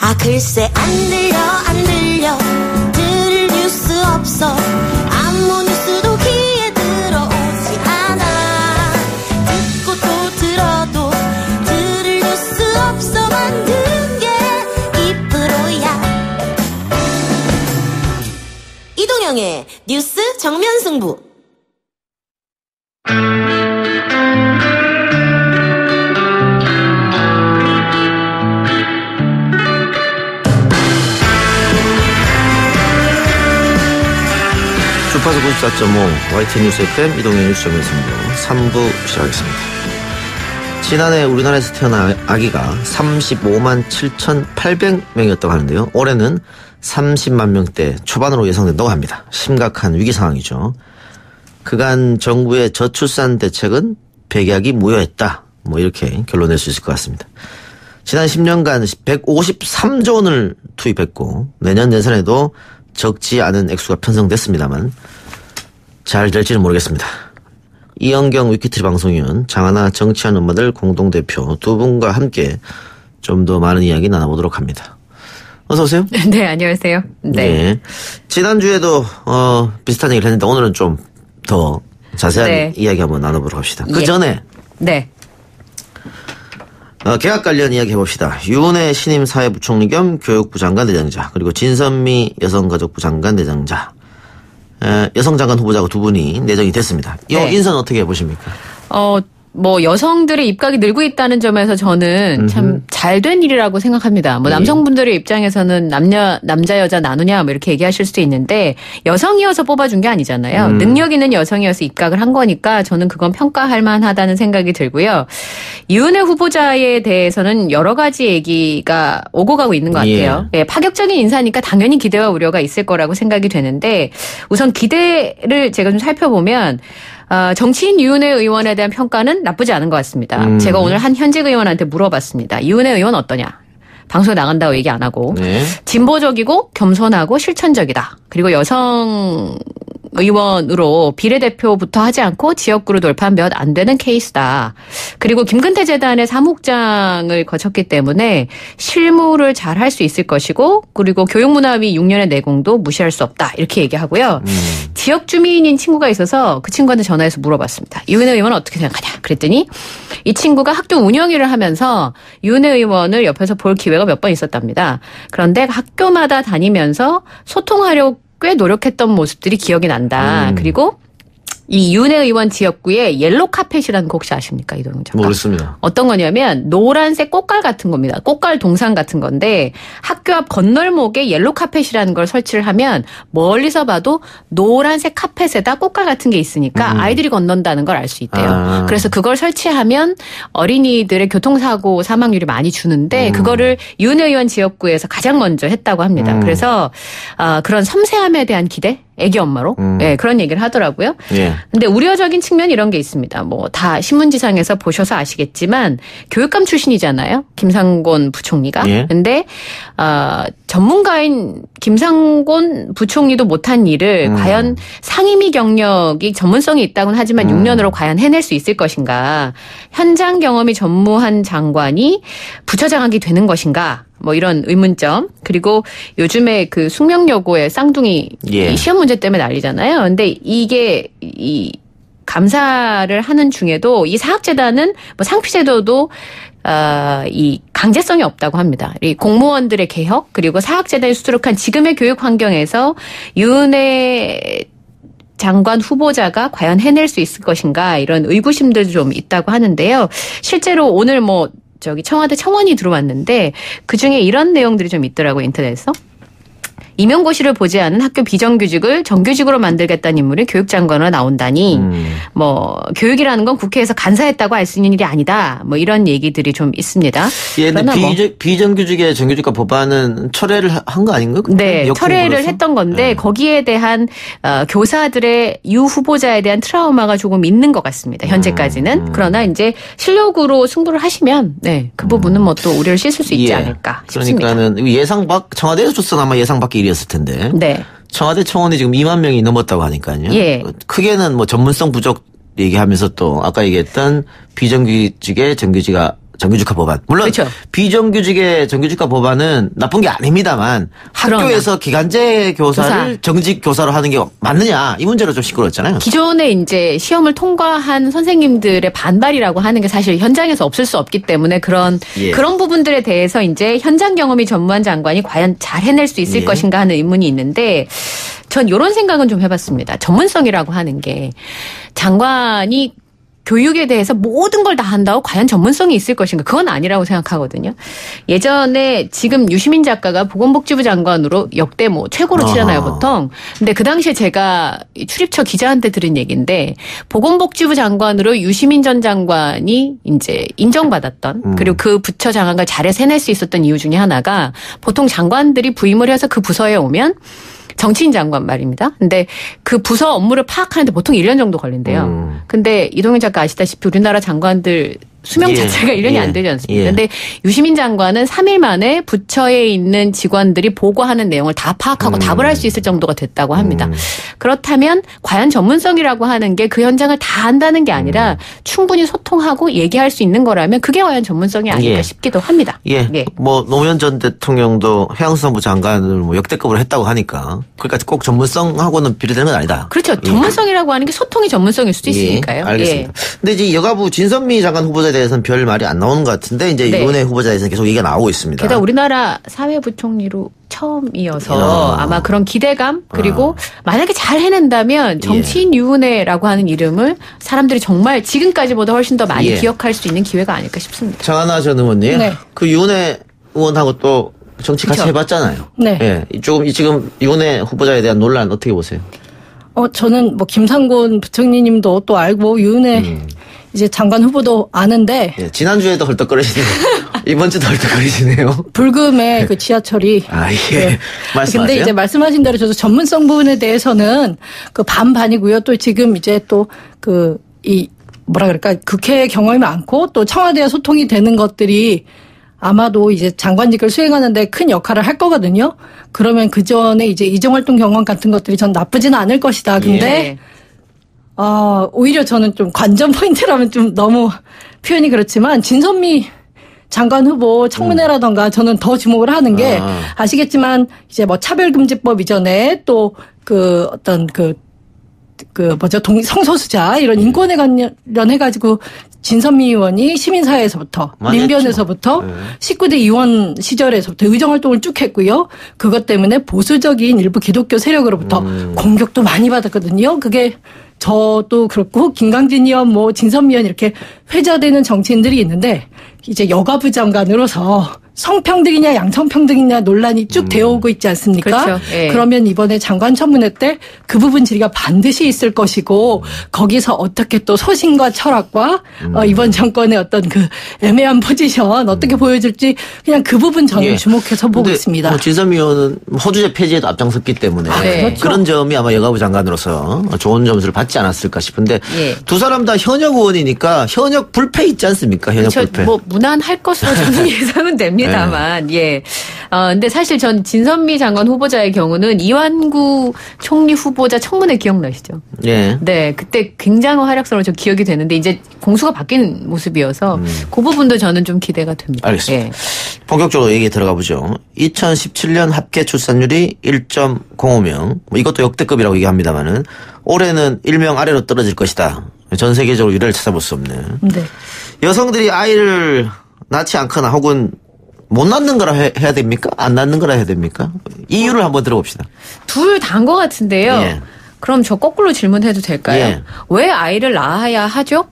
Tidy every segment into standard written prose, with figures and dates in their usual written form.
아 글쎄 안 들려 들을 뉴스 없어 아무 뉴스도 귀에 들어오지 않아 듣고 또 들어도 들을 뉴스 없어 만든 게 이 프로야. 이동영의 뉴스 정면 승부. 주파수 94.5 YTN 뉴스 FM 이동현 뉴스 정면 승부 3부 시작하겠습니다. 지난해 우리나라에서 태어난 아기가 35만 7,800명이었다고 하는데요. 올해는 30만 명대 초반으로 예상된다고 합니다. 심각한 위기 상황이죠. 그간 정부의 저출산 대책은 백약이 무효했다. 이렇게 결론 낼 수 있을 것 같습니다. 지난 10년간 153조 원을 투입했고 내년 예산에도 적지 않은 액수가 편성됐습니다만 잘 될지는 모르겠습니다. 이영경 위키트리 방송위원, 장하나 정치하는 엄마들 공동대표 두 분과 함께 좀 더 많은 이야기 나눠보도록 합니다. 어서 오세요. 네, 안녕하세요. 네. 지난주에도 비슷한 얘기를 했는데 오늘은 좀 더 자세한 이야기 한번 나눠보도록 합시다. 그 전에 개학 관련 이야기 해봅시다. 유은혜 신임 사회부총리 겸 교육부 장관 대장자 그리고 진선미 여성가족부 장관 대장자 여성장관 후보자고 두 분이 내정이 됐습니다. 이 인선 어떻게 보십니까? 여성들의 입각이 늘고 있다는 점에서 저는 참 잘된 일이라고 생각합니다. 남성분들의 입장에서는 남자, 여자 나누냐, 이렇게 얘기하실 수도 있는데, 여성이어서 뽑아준 게 아니잖아요. 능력 있는 여성이어서 입각을 한 거니까 저는 그건 평가할 만하다는 생각이 들고요. 유은혜 후보자에 대해서는 여러 가지 얘기가 오고 가고 있는 것 같아요. 파격적인 인사니까 당연히 기대와 우려가 있을 거라고 생각이 되는데, 우선 기대를 제가 좀 살펴보면, 정치인 유은혜 의원에 대한 평가는 나쁘지 않은 것 같습니다. 제가 오늘 한 현직 의원한테 물어봤습니다. 유은혜 의원 어떠냐? 방송에 나간다고 얘기 안 하고. 진보적이고 겸손하고 실천적이다. 그리고 여성 의원으로 비례대표부터 하지 않고 지역구로 돌파한 몇 안 되는 케이스다. 그리고 김근태 재단의 사무국장을 거쳤기 때문에 실무를 잘 할 수 있을 것이고 그리고 교육문화위 6년의 내공도 무시할 수 없다. 이렇게 얘기하고요. 지역 주민인 친구가 있어서 그 친구한테 전화해서 물어봤습니다. 유은혜 의원은 어떻게 생각하냐. 그랬더니 이 친구가 학교 운영위를 하면서 유은혜 의원을 옆에서 볼 기회가 몇 번 있었답니다. 그런데 학교마다 다니면서 소통하려고 꽤 노력했던 모습들이 기억이 난다. 그리고 이 유은혜 의원 지역구에 옐로 카펫이라는 거 혹시 아십니까? 이동영 작가. 모르겠습니다. 어떤 거냐면 노란색 꽃갈 같은 겁니다. 꽃갈 동상 같은 건데 학교 앞 건널목에 옐로 카펫이라는 걸 설치를 하면 멀리서 봐도 노란색 카펫에다 꽃갈 같은 게 있으니까 아이들이 건넌다는 걸 알 수 있대요. 그래서 그걸 설치하면 어린이들의 교통사고 사망률이 많이 주는데 그거를 유은혜 의원 지역구에서 가장 먼저 했다고 합니다. 그래서 그런 섬세함에 대한 기대? 애기 엄마로? 그런 얘기를 하더라고요. 근데 우려적인 측면이 이런 게 있습니다. 다 신문지상에서 보셔서 아시겠지만 교육감 출신이잖아요. 김상곤 부총리가. 근데 전문가인 김상곤 부총리도 못한 일을 과연 상임위 경력이 전문성이 있다고는 하지만 6년으로 과연 해낼 수 있을 것인가. 현장 경험이 전무한 장관이 부처장악이 되는 것인가. 이런 의문점. 그리고 요즘에 그 숙명여고의 쌍둥이 시험 문제 때문에 난리잖아요. 근데 이게 이 감사를 하는 중에도 이 사학재단은 상피제도도 이 강제성이 없다고 합니다. 이 공무원들의 개혁 그리고 사학재단이 수두룩한 지금의 교육 환경에서 유은혜 장관 후보자가 과연 해낼 수 있을 것인가 이런 의구심들도 좀 있다고 하는데요. 실제로 오늘 청와대 청원이 들어왔는데 그중에 이런 내용들이 좀 있더라고요. 인터넷에서. 임용고시를 보지 않은 학교 비정규직을 정규직으로 만들겠다는 인물이 교육장관으로 나온다니 교육이라는 건 국회에서 간사했다고 할 수 있는 일이 아니다. 이런 얘기들이 좀 있습니다. 근데 비정규직의 정규직과 법안은 철회를 한 거 아닌가요? 네. 철회를 했던 건데 거기에 대한 교사들의 유 후보자에 대한 트라우마가 조금 있는 것 같습니다. 현재까지는. 그러나 이제 실력으로 승부를 하시면 그 부분은 또 우려를 씻을 수 있지 않을까 싶습니다. 그러니까는 청와대에서 줬던 아마 예상 밖의 일이었을 텐데. 청와대 청원이 지금 2만 명이 넘었다고 하니까요. 크게는 전문성 부족 얘기하면서 또 아까 얘기했던 비정규직의 정규직화 법안. 물론 그렇죠. 비정규직의 정규직화 법안은 나쁜 게 아닙니다만 학교에서 기간제 교사를 정직 교사로 하는 게 맞느냐 이 문제로 좀 시끄러웠잖아요. 기존에 이제 시험을 통과한 선생님들의 반발이라고 하는 게 사실 현장에서 없을 수 없기 때문에 그런 부분들에 대해서 이제 현장 경험이 전무한 장관이 과연 잘 해낼 수 있을 것인가 하는 의문이 있는데 전 이런 생각은 좀 해봤습니다. 전문성이라고 하는 게 장관이 교육에 대해서 모든 걸 다 한다고 과연 전문성이 있을 것인가? 그건 아니라고 생각하거든요. 예전에 지금 유시민 작가가 보건복지부 장관으로 역대 최고로 치잖아요, 보통. 근데 그 당시에 제가 출입처 기자한테 들은 얘기인데 보건복지부 장관으로 유시민 전 장관이 이제 인정받았던 그리고 그 부처 장관을 잘해서 해낼 수 있었던 이유 중에 하나가 보통 장관들이 부임을 해서 그 부서에 오면 정치인 장관 말입니다. 근데 그 부서 업무를 파악하는데 보통 1년 정도 걸린대요. 근데 이동현 작가 아시다시피 우리나라 장관들 수명 자체가 1년이 안 되지 않습니까? 근데 유시민 장관은 3일 만에 부처에 있는 직원들이 보고하는 내용을 다 파악하고 답을 할 수 있을 정도가 됐다고 합니다. 그렇다면 과연 전문성이라고 하는 게 그 현장을 다 안다는 게 아니라 충분히 소통하고 얘기할 수 있는 거라면 그게 과연 전문성이 아닐까 싶기도 합니다. 노무현 전 대통령도 해양수산부 장관을 역대급으로 했다고 하니까 그러니까 꼭 전문성하고는 비례되는 건 아니다. 그렇죠. 전문성이라고 하는 게 소통이 전문성일 수도 있으니까요. 알겠습니다. 근데 이제 여가부 진선미 장관 후보자 대해서는 별 말이 안 나오는 것 같은데 이제 윤핵 후보자에 대해서는 계속 얘기가 나오고 있습니다. 게다가 우리나라 사회부총리로 처음이어서 아마 그런 기대감 그리고 만약에 잘 해낸다면 정치인 유은혜라고 하는 이름을 사람들이 정말 지금까지보다 훨씬 더 많이 기억할 수 있는 기회가 아닐까 싶습니다. 정하나 전 의원님, 그 유은혜 의원하고 또 정치 같이 해봤잖아요. 조금 지금 유은혜 후보자에 대한 논란 어떻게 보세요? 저는 김상곤 부총리님도 또 알고 유은혜 이제 장관 후보도 아는데 지난주에도 헐떡거리시네요. 이번 주도 헐떡거리시네요. 불금에 그 지하철이 말씀하세요. 근데 이제 말씀하신 대로 저도 전문성 부분에 대해서는 그 반반이고요. 또 지금 이제 또 국회 경험이 많고 또 청와대와 소통이 되는 것들이 아마도 이제 장관직을 수행하는데 큰 역할을 할 거거든요. 그러면 그 전에 이제 이정활동 경험 같은 것들이 전 나쁘지는 않을 것이다. 근데 오히려 저는 좀 관전 포인트라면 좀 너무 표현이 그렇지만 진선미 장관 후보 청문회라던가 저는 더 주목을 하는 게 아시겠지만 이제 차별금지법 이전에 또 성소수자 이런 인권에 관련해가지고 진선미 의원이 시민사회에서부터 민변에서부터 19대 의원 시절에서부터 의정활동을 쭉 했고요. 그것 때문에 보수적인 일부 기독교 세력으로부터 공격도 많이 받았거든요. 그게 저도 그렇고 김강진 의원 진선미 의원 이렇게 회자되는 정치인들이 있는데 이제 여가부 장관으로서 성평등이냐 양성평등이냐 논란이 쭉 되어오고 있지 않습니까? 그렇죠. 그러면 이번에 장관 청문회 때 그 부분 질의가 반드시 있을 것이고 거기서 어떻게 또 소신과 철학과 이번 정권의 어떤 그 애매한 포지션 어떻게 보여줄지 그냥 그 부분 저는 주목해서 보고 있습니다. 진선미 의원은 호주제 폐지에도 앞장섰기 때문에 그렇죠. 그런 점이 아마 여가부 장관으로서 좋은 점수를 받지 않았을까 싶은데 두 사람 다 현역 의원이니까 현역 불패 있지 않습니까? 현역 불패. 무난할 것으로 저는 예상은 됩니다만 근데 사실 전 진선미 장관 후보자의 경우는 이완구 총리 후보자 청문회 기억나시죠? 네, 그때 굉장한 활약성으로 저 기억이 되는데 이제 공수가 바뀐 모습이어서 그 부분도 저는 좀 기대가 됩니다. 알겠습니다. 본격적으로 얘기 들어가 보죠. 2017년 합계 출산율이 1.05명. 이것도 역대급이라고 얘기합니다만은 올해는 1명 아래로 떨어질 것이다. 전 세계적으로 유례를 찾아볼 수 없는. 여성들이 아이를 낳지 않거나 혹은 못 낳는 거라 해야 됩니까? 안 낳는 거라 해야 됩니까? 이유를 한번 들어봅시다. 둘 다인 것 같은데요. 그럼 저 거꾸로 질문해도 될까요? 왜 아이를 낳아야 하죠?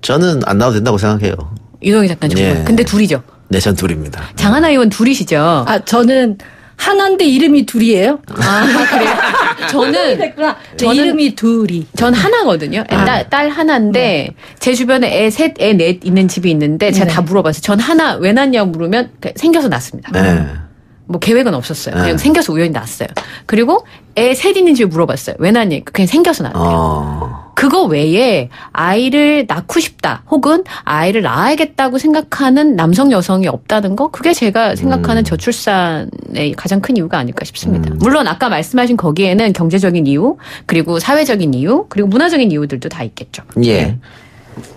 저는 안 낳아도 된다고 생각해요. 이동희 작가님. 근데 둘이죠? 네, 전 둘입니다. 장하나 의원 둘이시죠? 저는 하나인데 이름이 둘이에요. 그래요? 저는 이름이 둘이. 전 하나거든요. 딸 하나인데 제 주변에 애 셋, 애 넷 있는 집이 있는데 제가 다 물어봤어요. 전 하나 왜 낳냐고 물으면 생겨서 낳습니다. 계획은 없었어요. 그냥 생겨서 우연히 낳았어요. 그리고 애 셋 있는 집을 물어봤어요. 왜 낳냐니까 그냥 생겨서 낳았대요. 그거 외에 아이를 낳고 싶다 혹은 아이를 낳아야겠다고 생각하는 남성 여성이 없다는 거 그게 제가 생각하는 저출산의 가장 큰 이유가 아닐까 싶습니다. 물론 아까 말씀하신 거기에는 경제적인 이유 그리고 사회적인 이유 그리고 문화적인 이유들도 다 있겠죠.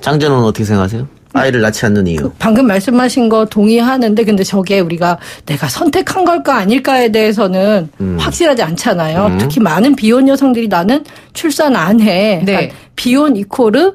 장전은 어떻게 생각하세요? 아이를 낳지 않는 이유. 방금 말씀하신 거 동의하는데 근데 저게 우리가 내가 선택한 걸까 아닐까에 대해서는 확실하지 않잖아요. 특히 많은 비혼 여성들이 나는 출산 안 해. 네. 그러니까 비혼 이코르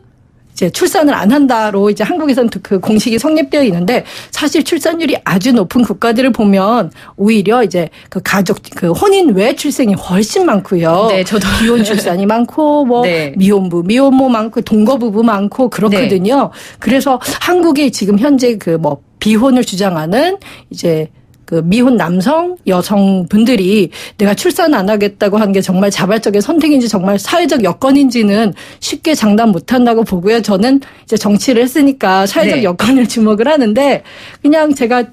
이제 출산을 안 한다로 이제 한국에서는 그 공식이 성립되어 있는데 사실 출산율이 아주 높은 국가들을 보면 오히려 이제 그 가족 그 혼인 외 출생이 훨씬 많고요. 네, 저도 비혼 출산이 많고 뭐 네. 미혼부, 미혼모 많고 동거부부 많고 그렇거든요. 네. 그래서 한국에 지금 현재 그 뭐 비혼을 주장하는 이제 그 미혼 남성 여성분들이 내가 출산 안 하겠다고 한 게 정말 자발적인 선택인지 정말 사회적 여건인지는 쉽게 장담 못 한다고 보고요. 저는 이제 정치를 했으니까 사회적 네. 여건을 주목을 하는데 그냥 제가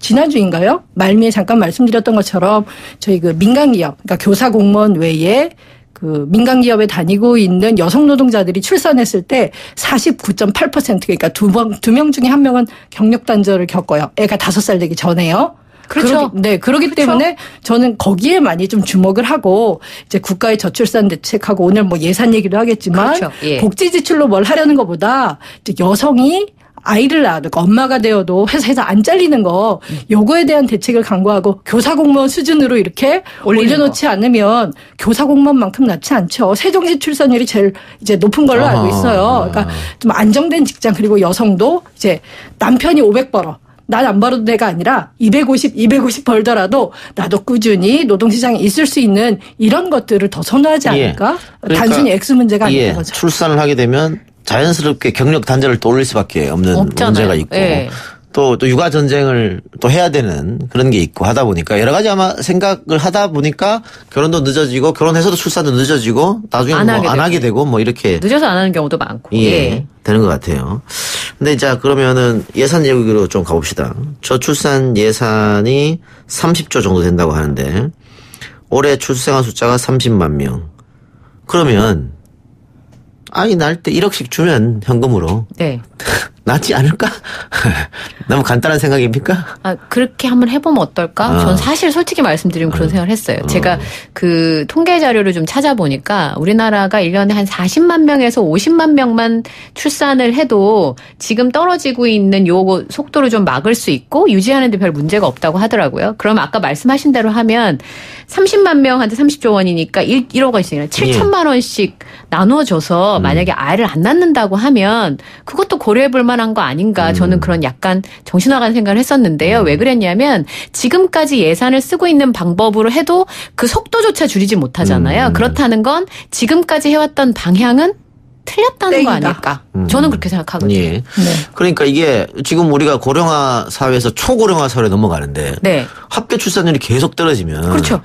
지난주인가요? 말미에 잠깐 말씀드렸던 것처럼 저희 그 민간기업, 그러니까 교사 공무원 외에 그 민간기업에 다니고 있는 여성 노동자들이 출산했을 때 49.8% 그러니까 두 명 중에 한 명은 경력 단절을 겪어요. 애가 5살 되기 전에요. 그렇죠. 그러기 그렇죠. 때문에 저는 거기에 많이 좀 주목을 하고 이제 국가의 저출산 대책하고 오늘 뭐 예산 얘기도 하겠지만 그렇죠. 예. 복지 지출로 뭘 하려는 것보다 이제 여성이 아이를 낳아도 엄마가 되어도 회사에서 안 잘리는 거 요거에 대한 대책을 강구하고 교사 공무원 수준으로 이렇게 올려놓지 않으면 교사 공무원만큼 낳지 않죠. 세종시 출산율이 제일 이제 높은 걸로 알고 있어요. 그러니까 좀 안정된 직장 그리고 여성도 이제 남편이 500 벌어. 난 안 벌어도 돼가 아니라 250 벌더라도 나도 꾸준히 노동시장에 있을 수 있는 이런 것들을 더 선호하지 않을까? 그러니까 단순히 액수 문제가 아닌 거죠. 출산을 하게 되면 자연스럽게 경력 단절을 또 올릴 수밖에 없는 없잖아요. 문제가 있고 예. 또 육아 전쟁을 또 해야 되는 그런 게 있고 하다 보니까 여러 가지 아마 생각을 하다 보니까 결혼도 늦어지고 결혼해서도 출산도 늦어지고 나중에 안 하게 되고 뭐 이렇게 늦어서 안 하는 경우도 많고. 예. 되는 것 같아요. 근데 자 그러면은 예산 얘기로 좀 가봅시다. 저출산 예산이 30조 정도 된다고 하는데 올해 출생아 숫자가 30만 명. 그러면 아이 낳을 때 1억씩 주면 현금으로 네. 낫지 않을까? 너무 간단한 생각입니까? 아, 그렇게 한번 해보면 어떨까? 전 사실 솔직히 말씀드리면 그런 생각을 했어요. 제가 그 통계 자료를 좀 찾아보니까 우리나라가 1년에 한 40만 명에서 50만 명만 출산을 해도 지금 떨어지고 있는 요 속도를 좀 막을 수 있고 유지하는 데 별 문제가 없다고 하더라고요. 그럼 아까 말씀하신 대로 하면 30만 명한테 30조 원이니까 1억 원씩이나 7천만 원씩 나눠줘서 만약에 아이를 안 낳는다고 하면 그것도 고려해볼 만한 거 아닌가 저는 그런 약간 정신나간 생각을 했었는데요. 왜 그랬냐면 지금까지 예산을 쓰고 있는 방법으로 해도 그 속도조차 줄이지 못하잖아요. 그렇다는 건 지금까지 해왔던 방향은 틀렸다는 거 아닐까. 저는 그렇게 생각하거든요. 예. 네. 그러니까 이게 지금 우리가 고령화 사회에서 초고령화 사회로 넘어가는데 네. 합계 출산율이 계속 떨어지면 그렇죠.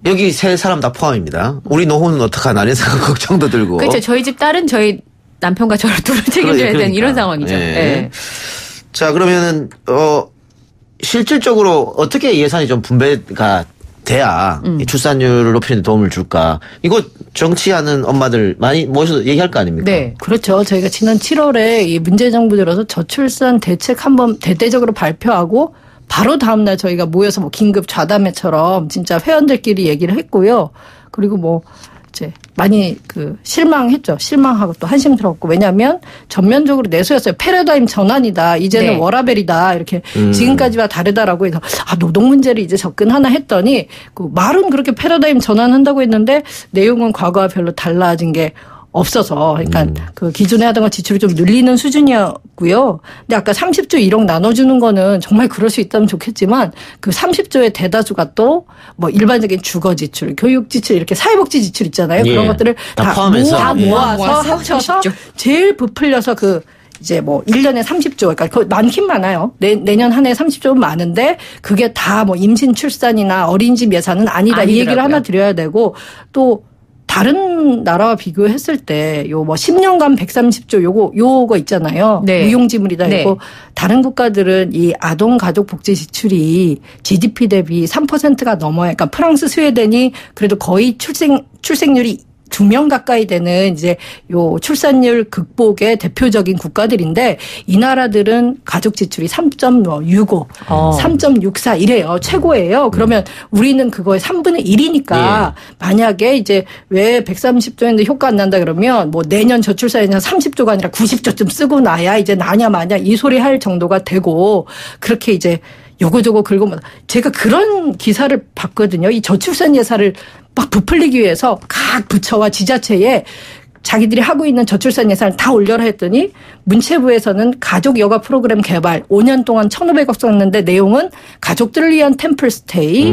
여기 세 사람 다 포함입니다. 우리 노후는 어떡하나 이런 생각 걱정도 들고. 그렇죠. 저희 집 딸은 저희 남편과 저를 둘을 책임져야 되는 이런 상황이죠. 예. 네. 자 그러면은 실질적으로 어떻게 예산이 좀 분배가 돼야 이 출산율을 높이는 데 도움을 줄까? 이거 정치하는 엄마들 많이 모셔서 얘기할 거 아닙니까? 네. 그렇죠. 저희가 지난 7월에 이 문재정부 들어서 저출산 대책 한번 대대적으로 발표하고 바로 다음날 저희가 모여서 뭐 긴급 좌담회처럼 진짜 회원들끼리 얘기를 했고요. 그리고 뭐 이제 많이 그 실망했죠. 실망하고 또 한심 들었고 왜냐하면 전면적으로 내세웠어요. 패러다임 전환이다. 이제는 네. 워라벨이다. 이렇게 지금까지와 다르다라고 해서 노동 문제를 이제 접근하나 했더니 그 말은 그렇게 패러다임 전환한다고 했는데 내용은 과거와 별로 달라진 게 없어서 그러니까 그 기존에 하던 거 지출을 좀 늘리는 수준이었고요. 근데 아까 30조 1억 나눠주는 거는 정말 그럴 수 있다면 좋겠지만 그 30조의 대다수가 또 뭐 일반적인 주거 지출, 교육 지출 이렇게 사회복지 지출 있잖아요. 예. 그런 것들을 다 포함해서. 다 예. 모아서 합쳐서 30조. 제일 부풀려서 그 이제 뭐 1년에 30조 그러니까 그 많긴 많아요. 내년 한 해 30조는 많은데 그게 다 뭐 임신 출산이나 어린이집 예산은 아니다. 이 얘기를 하나 드려야 되고 또 다른 나라와 비교했을 때 요 뭐 10년간 130조 요거 있잖아요. 네. 무용지물이다 네. 이거 다른 국가들은 이 아동 가족 복지 지출이 GDP 대비 3%가 넘어요. 그러니까 프랑스, 스웨덴이 그래도 거의 출생률이 2명 가까이 되는 이제 요 출산율 극복의 대표적인 국가들인데 이 나라들은 가족 지출이 3.65, 3.64 이래요. 최고예요. 그러면 우리는 그거의 3분의 1이니까 만약에 이제 왜 130조인데 효과 안 난다 그러면 뭐 내년 저출산이 30조가 아니라 90조쯤 쓰고 나야 이제 나냐 마냐 이 소리 할 정도가 되고 그렇게 이제 요거저거 긁어보다 제가 그런 기사를 봤거든요. 이 저출산 예산을 막 부풀리기 위해서 각 부처와 지자체에 자기들이 하고 있는 저출산 예산을 다 올려라 했더니 문체부에서는 가족 여가 프로그램 개발 5년 동안 1,500억 썼는데 내용은 가족들을 위한 템플스테이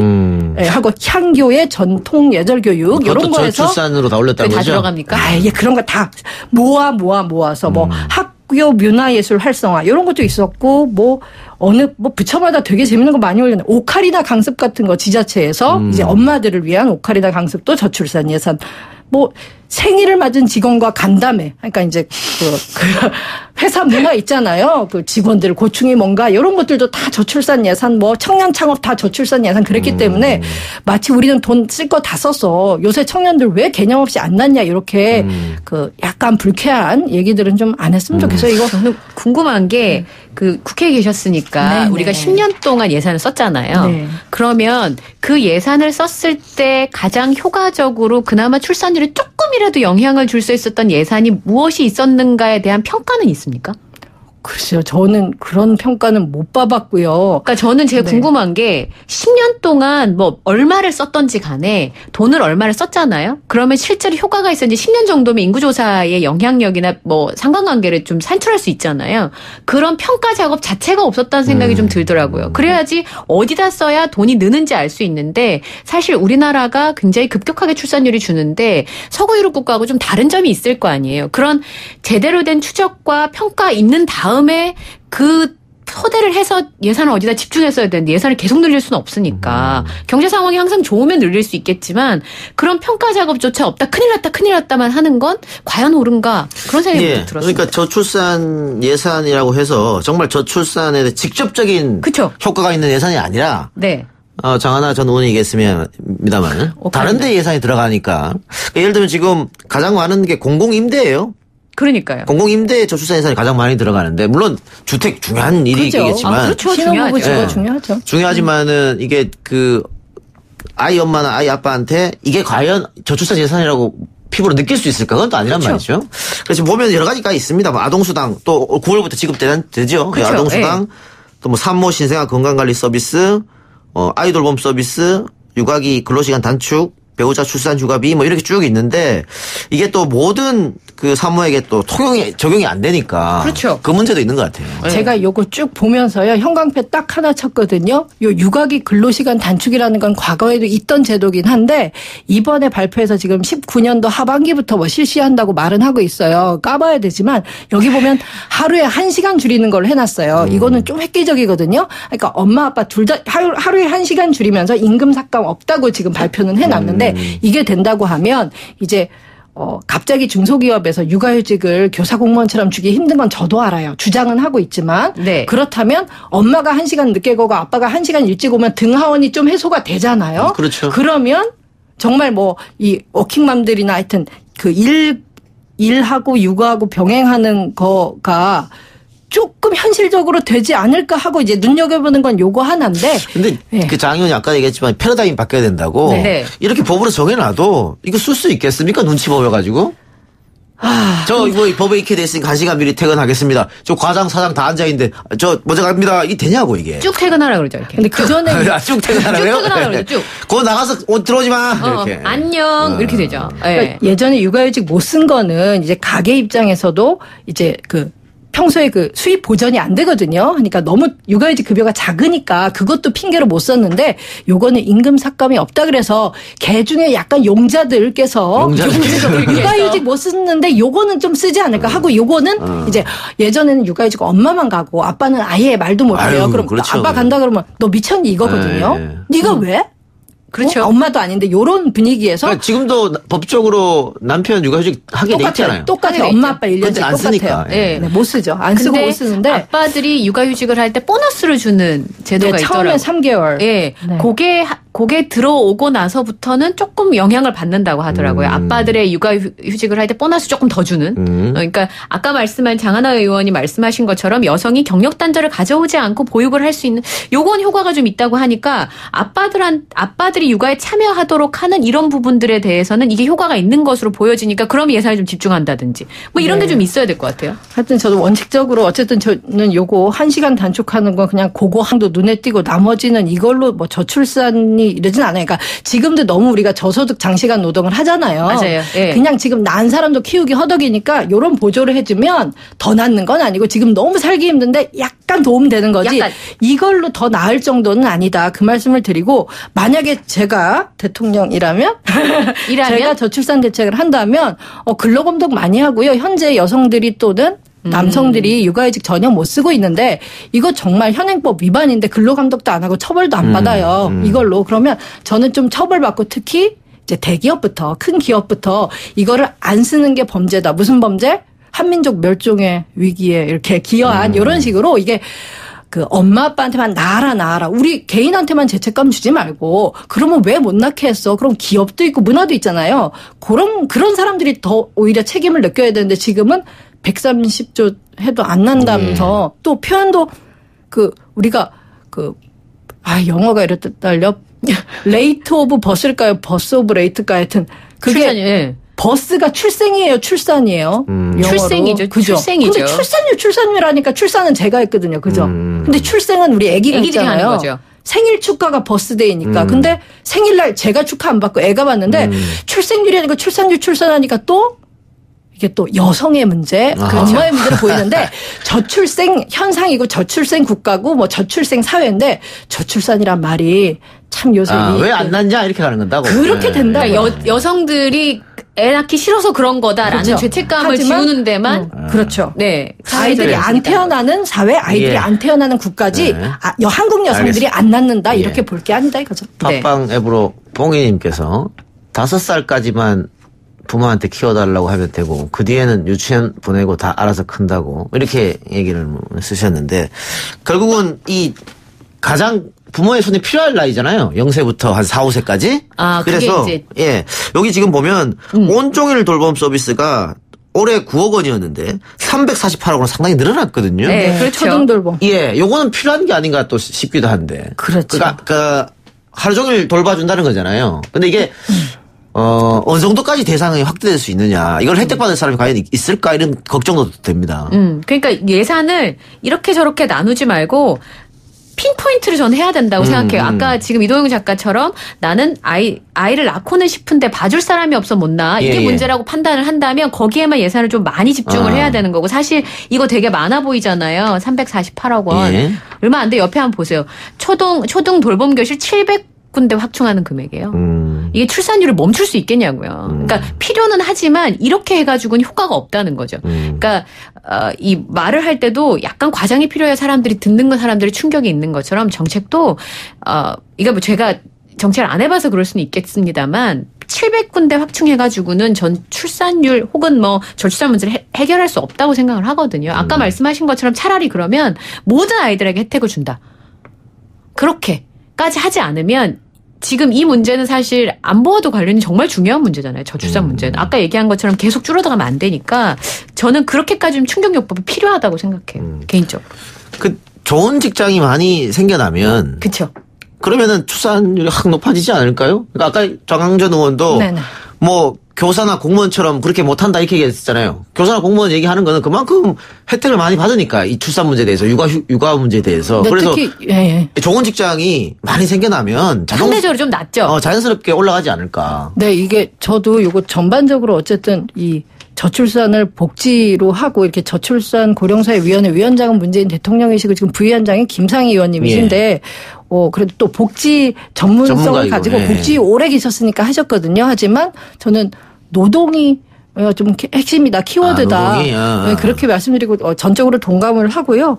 하고 향교의 전통 예절 교육 이런 거에서 저출산으로 다 올렸다는 거죠? 다 들어갑니까? 아, 이게 그런 거 다 모아서 뭐 학교 문화예술 활성화 이런 것도 있었고 뭐 어느 뭐 부처마다 되게 재밌는 거 많이 올렸네. 오카리나 강습 같은 거 지자체에서 이제 엄마들을 위한 오카리나 강습도 저출산 예산 뭐 생일을 맞은 직원과 간담회. 그러니까 이제 그 회사 문화 있잖아요. 그 직원들 고충이 뭔가 이런 것들도 다 저출산 예산 뭐 청년 창업 다 저출산 예산 그랬기 때문에 마치 우리는 돈 쓸 거 다 썼어. 요새 청년들 왜 개념 없이 안 났냐 이렇게 그 약간 불쾌한 얘기들은 좀 안 했으면 좋겠어요. 이거 저는 궁금한 게 그 국회에 계셨으니까 네네. 우리가 10년 동안 예산을 썼잖아요. 네. 그러면 그 예산을 썼을 때 가장 효과적으로 그나마 출산율에 조금이라도 영향을 줄 수 있었던 예산이 무엇이 있었는가에 대한 평가는 있습니까? 글쎄요. 저는 그런 평가는 못 봐봤고요. 그러니까 저는 제가 궁금한 게 10년 동안 뭐 얼마를 썼던지 간에 돈을 얼마를 썼잖아요. 그러면 실제로 효과가 있었는지 10년 정도면 인구조사의 영향력이나 뭐 상관관계를 좀 산출할 수 있잖아요. 그런 평가 작업 자체가 없었다는 생각이 좀 들더라고요. 그래야지 어디다 써야 돈이 느는지 알 수 있는데 사실 우리나라가 굉장히 급격하게 출산율이 주는데 서구 유럽 국가하고 좀 다른 점이 있을 거 아니에요. 그런 제대로 된 추적과 평가 있는 다음에 그 토대를 해서 예산을 어디다 집중했어야 되는데 예산을 계속 늘릴 수는 없으니까 경제 상황이 항상 좋으면 늘릴 수 있겠지만 그런 평가 작업조차 없다 큰일 났다만 하는 건 과연 옳은가 그런 생각이 들었습니다. 그러니까 저출산 예산이라고 해서 정말 저출산에 직접적인 그쵸? 효과가 있는 예산이 아니라 네. 장하나 전 의원이 얘기했습니다만 다른 데 예산이 들어가니까 예를 들면 지금 가장 많은 게 공공임대예요. 그러니까요. 공공임대 저출산 예산이 가장 많이 들어가는데 물론 주택 중요한 일이겠지만 그렇죠. 신혼부부 중요하죠. 중요하죠. 중요하지만은 이게 그 아이 엄마나 아이 아빠한테 이게 과연 저출산 예산이라고 피부로 느낄 수 있을까? 그건 또 아니란 말이죠. 그래서 보면 여러 가지가 있습니다. 뭐 아동수당 또 9월부터 지급되죠. 그렇죠. 아동수당 또 뭐 산모 신생아 건강관리 서비스 아이돌봄 서비스 육아기 근로시간 단축 배우자 출산 휴가비 뭐 이렇게 쭉 있는데 이게 또 모든 그 사모에게 또 적용이 안 되니까 그렇죠. 그 문제도 있는 것 같아요. 제가 요거 쭉 보면서요. 형광펜 딱 하나 쳤거든요. 요 육아기 근로시간 단축이라는 건 과거에도 있던 제도긴 한데 이번에 발표해서 지금 19년도 하반기부터 뭐 실시한다고 말은 하고 있어요. 까봐야 되지만 여기 보면 하루에 1시간 줄이는 걸 해놨어요. 이거는 좀 획기적이거든요. 그러니까 엄마 아빠 둘 다 하루에 1시간 줄이면서 임금 삭감 없다고 지금 발표는 해놨는데 이게 된다고 하면 이제 갑자기 중소기업에서 육아휴직을 교사 공무원처럼 주기 힘든 건 저도 알아요. 주장은 하고 있지만 네. 그렇다면 엄마가 1시간 늦게 가고 아빠가 1시간 일찍 오면 등하원이 좀 해소가 되잖아요. 그렇죠. 그러면 정말 뭐 이 워킹맘들이나 하여튼 그 일하고 육아하고 병행하는 거가 조금 현실적으로 되지 않을까 하고 이제 눈여겨보는 건 요거 하나인데. 근데 네. 그 장 의원이 아까 얘기했지만 패러다임 바뀌어야 된다고. 네. 이렇게 법으로 정해놔도 이거 쓸 수 있겠습니까? 눈치 보여가지고. 저 이거 법에 익게 됐으니까 1시간 미리 퇴근하겠습니다. 저 과장 사장 다 앉아있는데 저 먼저 갑니다. 이게 되냐고 이게. 쭉 퇴근하라 그러죠 이렇게. 근데 그 전에 쭉 퇴근하라고요? 쭉 퇴근하라 그러죠. 쭉. 그거 나가서 옷 들어오지 마. 이렇게. 안녕 이렇게 되죠. 그러니까 예전에 육아휴직 못 쓴 거는 이제 가게 입장에서도 이제 그 평소에 그 수입 보전이 안 되거든요. 그러니까 너무 육아휴직 급여가 작으니까 그것도 핑계로 못 썼는데 요거는 임금 삭감이 없다 그래서 개 중에 약간 용자들께서 육아휴직 못 쓰는데 요거는 좀 쓰지 않을까 하고 요거는 이제 예전에는 육아휴직 엄마만 가고 아빠는 아예 말도 못 해요. 아유, 그럼 그렇죠. 아빠 간다 그러면 너 미쳤니 이거거든요. 네가 왜? 그렇죠. 엄마도 아닌데 요런 분위기에서 그러니까 지금도 법적으로 남편 육아휴직 하게 돼 있잖아요. 똑같아요. 하게 돼 엄마 있죠. 아빠 1년째 근데 안 쓰니까. 똑같아요. 예. 네, 못 쓰죠. 안 쓰고 근데 못 쓰는데 아빠들이 육아휴직을 할 때 보너스를 주는 제도가 네, 있더라고요. 처음에 3개월. 예. 네. 그게 들어오고 나서부터는 조금 영향을 받는다고 하더라고요. 아빠들의 육아휴직을 할 때 보너스 조금 더 주는. 그러니까 아까 말씀한 장하나 의원이 말씀하신 것처럼 여성이 경력 단절을 가져오지 않고 보육을 할 수 있는 요건 효과가 좀 있다고 하니까 아빠들이 육아에 참여하도록 하는 이런 부분들에 대해서는 이게 효과가 있는 것으로 보여지니까 그럼 예산을 좀 집중한다든지 뭐 이런 게 좀 있어야 될 것 같아요. 하여튼 저도 원칙적으로 어쨌든 저는 요거 1시간 단축하는 건 그냥 그거 한도 눈에 띄고 나머지는 이걸로 뭐 저출산이 이러진 않아요. 그러니까 지금도 너무 우리가 저소득 장시간 노동을 하잖아요. 맞아요. 예. 그냥 지금 낳은 사람도 키우기 허덕이니까 이런 보조를 해주면 더 낫는 건 아니고 지금 너무 살기 힘든데 약간 도움되는 거지. 약간. 이걸로 더 나을 정도는 아니다. 그 말씀을 드리고 만약에 제가 대통령이라면 제가 저출산 대책을 한다면 근로감독 많이 하고요. 현재 여성들이 또는 남성들이 육아휴직 전혀 못 쓰고 있는데 이거 정말 현행법 위반인데 근로감독도 안 하고 처벌도 안 받아요. 이걸로. 그러면 저는 좀 처벌받고 특히 이제 대기업부터 큰 기업부터 이거를 안 쓰는 게 범죄다. 무슨 범죄? 한민족 멸종의 위기에 이렇게 기여한 이런 식으로 이게 그 엄마 아빠한테만 낳아라. 우리 개인한테만 죄책감 주지 말고 그러면 왜 못 낳게 했어? 그럼 기업도 있고 문화도 있잖아요. 그런 사람들이 더 오히려 책임을 느껴야 되는데 지금은 130조 해도 안 난다면서 또 표현도 우리가 영어가 이렇다 달려 레이트 오브 버스일까요? 버스 오브 레이트일까요? 하여튼 그게 출산이, 버스가 출생이에요, 출산이에요. 출생이죠. 그죠? 출생이죠. 근데 출산율하니까 출산은 제가 했거든요. 그죠? 근데 출생은 우리 애기가 있잖아요. 하는 거죠. 생일 축하가 버스데이니까. 근데 생일날 제가 축하 안 받고 애가 받는데 출생률이 아니고 출산하니까 또 이게 또 여성의 문제, 엄마의 문제를 보이는데 저출생 현상이고 저출생 국가고 뭐 저출생 사회인데 저출산이란 말이 참 요새 왜 안 낳냐 이렇게 가는 건다고. 그렇게 된다. 그러니까 여성들이 애 낳기 싫어서 그런 거다라는 그렇죠. 죄책감을 지우는 데만 그렇죠. 네, 아이들이 안 태어나는 사회, 아이들이 안 태어나는 국까지 한국 여성들이 안 낳는다 이렇게 볼 게 아니다 이거죠. 팟빵 앱으로 뽕이님께서 5살까지만 부모한테 키워달라고 하면 되고 그 뒤에는 유치원 보내고 다 알아서 큰다고 이렇게 얘기를 쓰셨는데 결국은 이 가장 부모의 손이 필요할 나이잖아요. 0세부터 한 4, 5세까지. 그래서 이제 여기 지금 보면 온종일 돌봄 서비스가 올해 9억 원이었는데 348억 원 상당히 늘어났거든요. 네, 그렇죠. 초등돌봄. 요거는 필요한 게 아닌가 또 싶기도 한데. 그렇죠. 그러니까 하루 종일 돌봐준다는 거잖아요. 근데 이게 어느 정도까지 대상이 확대될 수 있느냐. 이걸 혜택받을 사람이 과연 있을까 이런 걱정도 됩니다. 그러니까 예산을 이렇게 저렇게 나누지 말고 핀포인트를 저는 해야 된다고 생각해요. 아까 지금 이동영 작가처럼 나는 아이를 낳고는 싶은데 봐줄 사람이 없어 못 낳아. 이게 문제라고 판단을 한다면 거기에만 예산을 좀 많이 집중을 해야 되는 거고 사실 이거 되게 많아 보이잖아요. 348억 원. 얼마 안 돼. 옆에 한번 보세요. 초등 돌봄 교실 700군데 확충하는 금액이에요. 이게 출산율을 멈출 수 있겠냐고요. 그러니까 필요는 하지만 이렇게 해가지고는 효과가 없다는 거죠. 그러니까 이 말을 할 때도 약간 과장이 필요해야 사람들이 충격이 있는 것처럼 정책도 이거 뭐 제가 정책을 안 해봐서 그럴 수는 있겠습니다만 700군데 확충해가지고는 전 출산율 혹은 뭐 저출산 문제를 해결할 수 없다고 생각을 하거든요. 아까 말씀하신 것처럼 차라리 그러면 모든 아이들에게 혜택을 준다. 그렇게까지 하지 않으면 지금 이 문제는 사실 안보와도 관련이 정말 중요한 문제잖아요. 저출산 문제는. 아까 얘기한 것처럼 계속 줄어들어가면 안 되니까 저는 그렇게까지 좀 충격요법이 필요하다고 생각해요. 개인적으로. 좋은 직장이 많이 생겨나면. 그렇죠. 그러면은 출산율이 확 높아지지 않을까요? 그러니까 아까 정항전 의원도 뭐 교사나 공무원처럼 그렇게 못한다 이렇게 얘기했잖아요. 교사나 공무원 얘기하는 거는 그만큼 혜택을 많이 받으니까 이 출산 문제에 대해서 육아 문제에 대해서. 그래서 특히 좋은 직장이 많이 생겨나면 상대적으로 좀 낫죠. 자연스럽게 올라가지 않을까. 네, 이게 저도 이거 전반적으로 어쨌든 이 저출산을 복지로 하고 이렇게 저출산 고령사회 위원회 위원장은 문재인 대통령이시고 지금 부위원장이 김상희 의원님이신데 그래도 또 복지 전문성을 가지고 복지 오래 계셨으니까 하셨거든요. 하지만 저는 노동이 좀 핵심이다, 키워드다. 그렇게 말씀드리고 전적으로 동감을 하고요.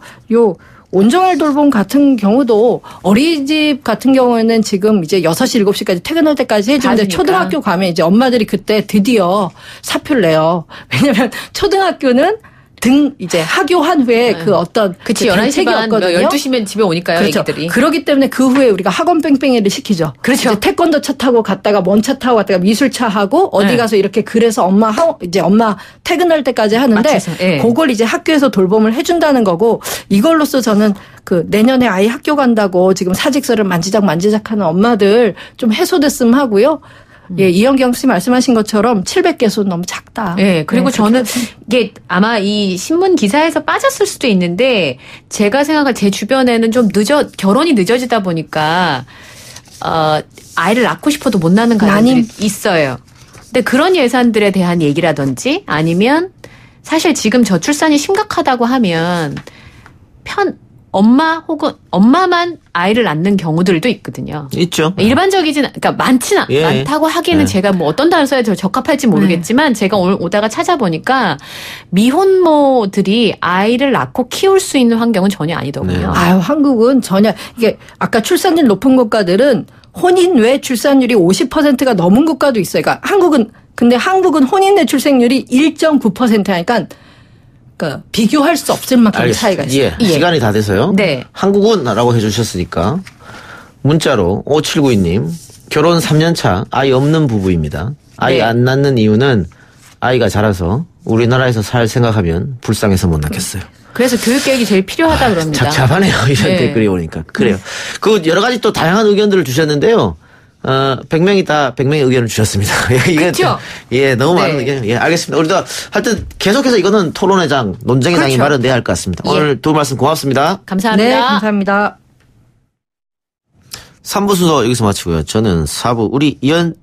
온종일 돌봄 같은 경우도 어린이집 같은 경우에는 지금 이제 6시, 7시까지 퇴근할 때까지 해주는데 초등학교 가면 이제 엄마들이 그때 드디어 사표를 내요. 왜냐면 초등학교는 이제 하교한 후에 그 어떤 그치, 11시 반, 12시면 집에 오니까요, 그렇죠. 애기들이. 그렇기 때문에 그 후에 우리가 학원 뺑뺑이를 시키죠. 그렇죠. 이제 태권도 차 타고 갔다가 먼 차 타고 갔다가 미술차 하고 어디 가서 이렇게 그래서 엄마 퇴근할 때까지 하는데 맞춰서, 그걸 이제 학교에서 돌봄을 해준다는 거고 이걸로써 저는 그 내년에 아이 학교 간다고 지금 사직서를 만지작 하는 엄마들 좀 해소됐으면 하고요. 예, 이현경 씨 말씀하신 것처럼 700개수는 너무 작다. 네, 그리고 저는 이게 아마 이 신문 기사에서 빠졌을 수도 있는데 제가 생각할 제 주변에는 좀 결혼이 늦어지다 보니까 아이를 낳고 싶어도 못 낳는 가정들이 있어요. 근데 그런 예산들에 대한 얘기라든지 아니면 사실 지금 저출산이 심각하다고 하면 엄마 혹은 엄마만 아이를 낳는 경우들도 있거든요. 있죠. 그러니까 많다고 하기에는 제가 뭐 어떤 단어 써야 적합할지 모르겠지만 제가 오늘 오다가 찾아보니까 미혼모들이 아이를 낳고 키울 수 있는 환경은 전혀 아니더군요. 한국은 전혀 이게 아까 출산율 높은 국가들은 혼인 외 출산율이 50%가 넘은 국가도 있어요. 그러니까 한국은 혼인 외 출생률이 1.9%니까 비교할 수 없을 만큼 차이가 있어요. 예. 시간이 다 돼서요. 네. 한국은라고 해주셨으니까 문자로 5792님 결혼 3년차 아이 없는 부부입니다. 아이 안 낳는 이유는 아이가 자라서 우리나라에서 살 생각하면 불쌍해서 못 낳겠어요. 그래서 교육계획이 제일 필요하다 그럽니다. 착잡하네요. 이런 댓글이 오니까. 그래요. 그 여러 가지 또 다양한 의견들을 주셨는데요. 100명의 의견을 주셨습니다. 그렇죠? 예, 너무 많은 의견. 예, 알겠습니다. 우리도 하여튼 계속해서 이거는 토론의 장, 논쟁의 장이 마련돼야 할 것 같습니다. 오늘 두 말씀 고맙습니다. 감사합니다. 네, 감사합니다. 3부 순서 여기서 마치고요. 저는 4부 우리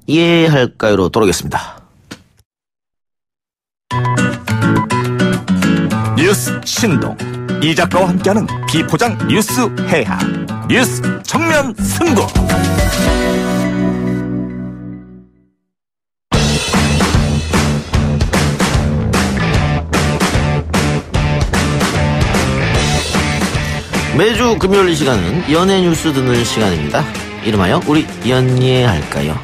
이해할까요로 돌아오겠습니다. 뉴스 신동 이 작가와 함께하는 비포장 뉴스 해학 뉴스 정면 승부. 매주 금요일 이 시간은 연예 뉴스 듣는 시간입니다. 이름하여 우리 연예할까요?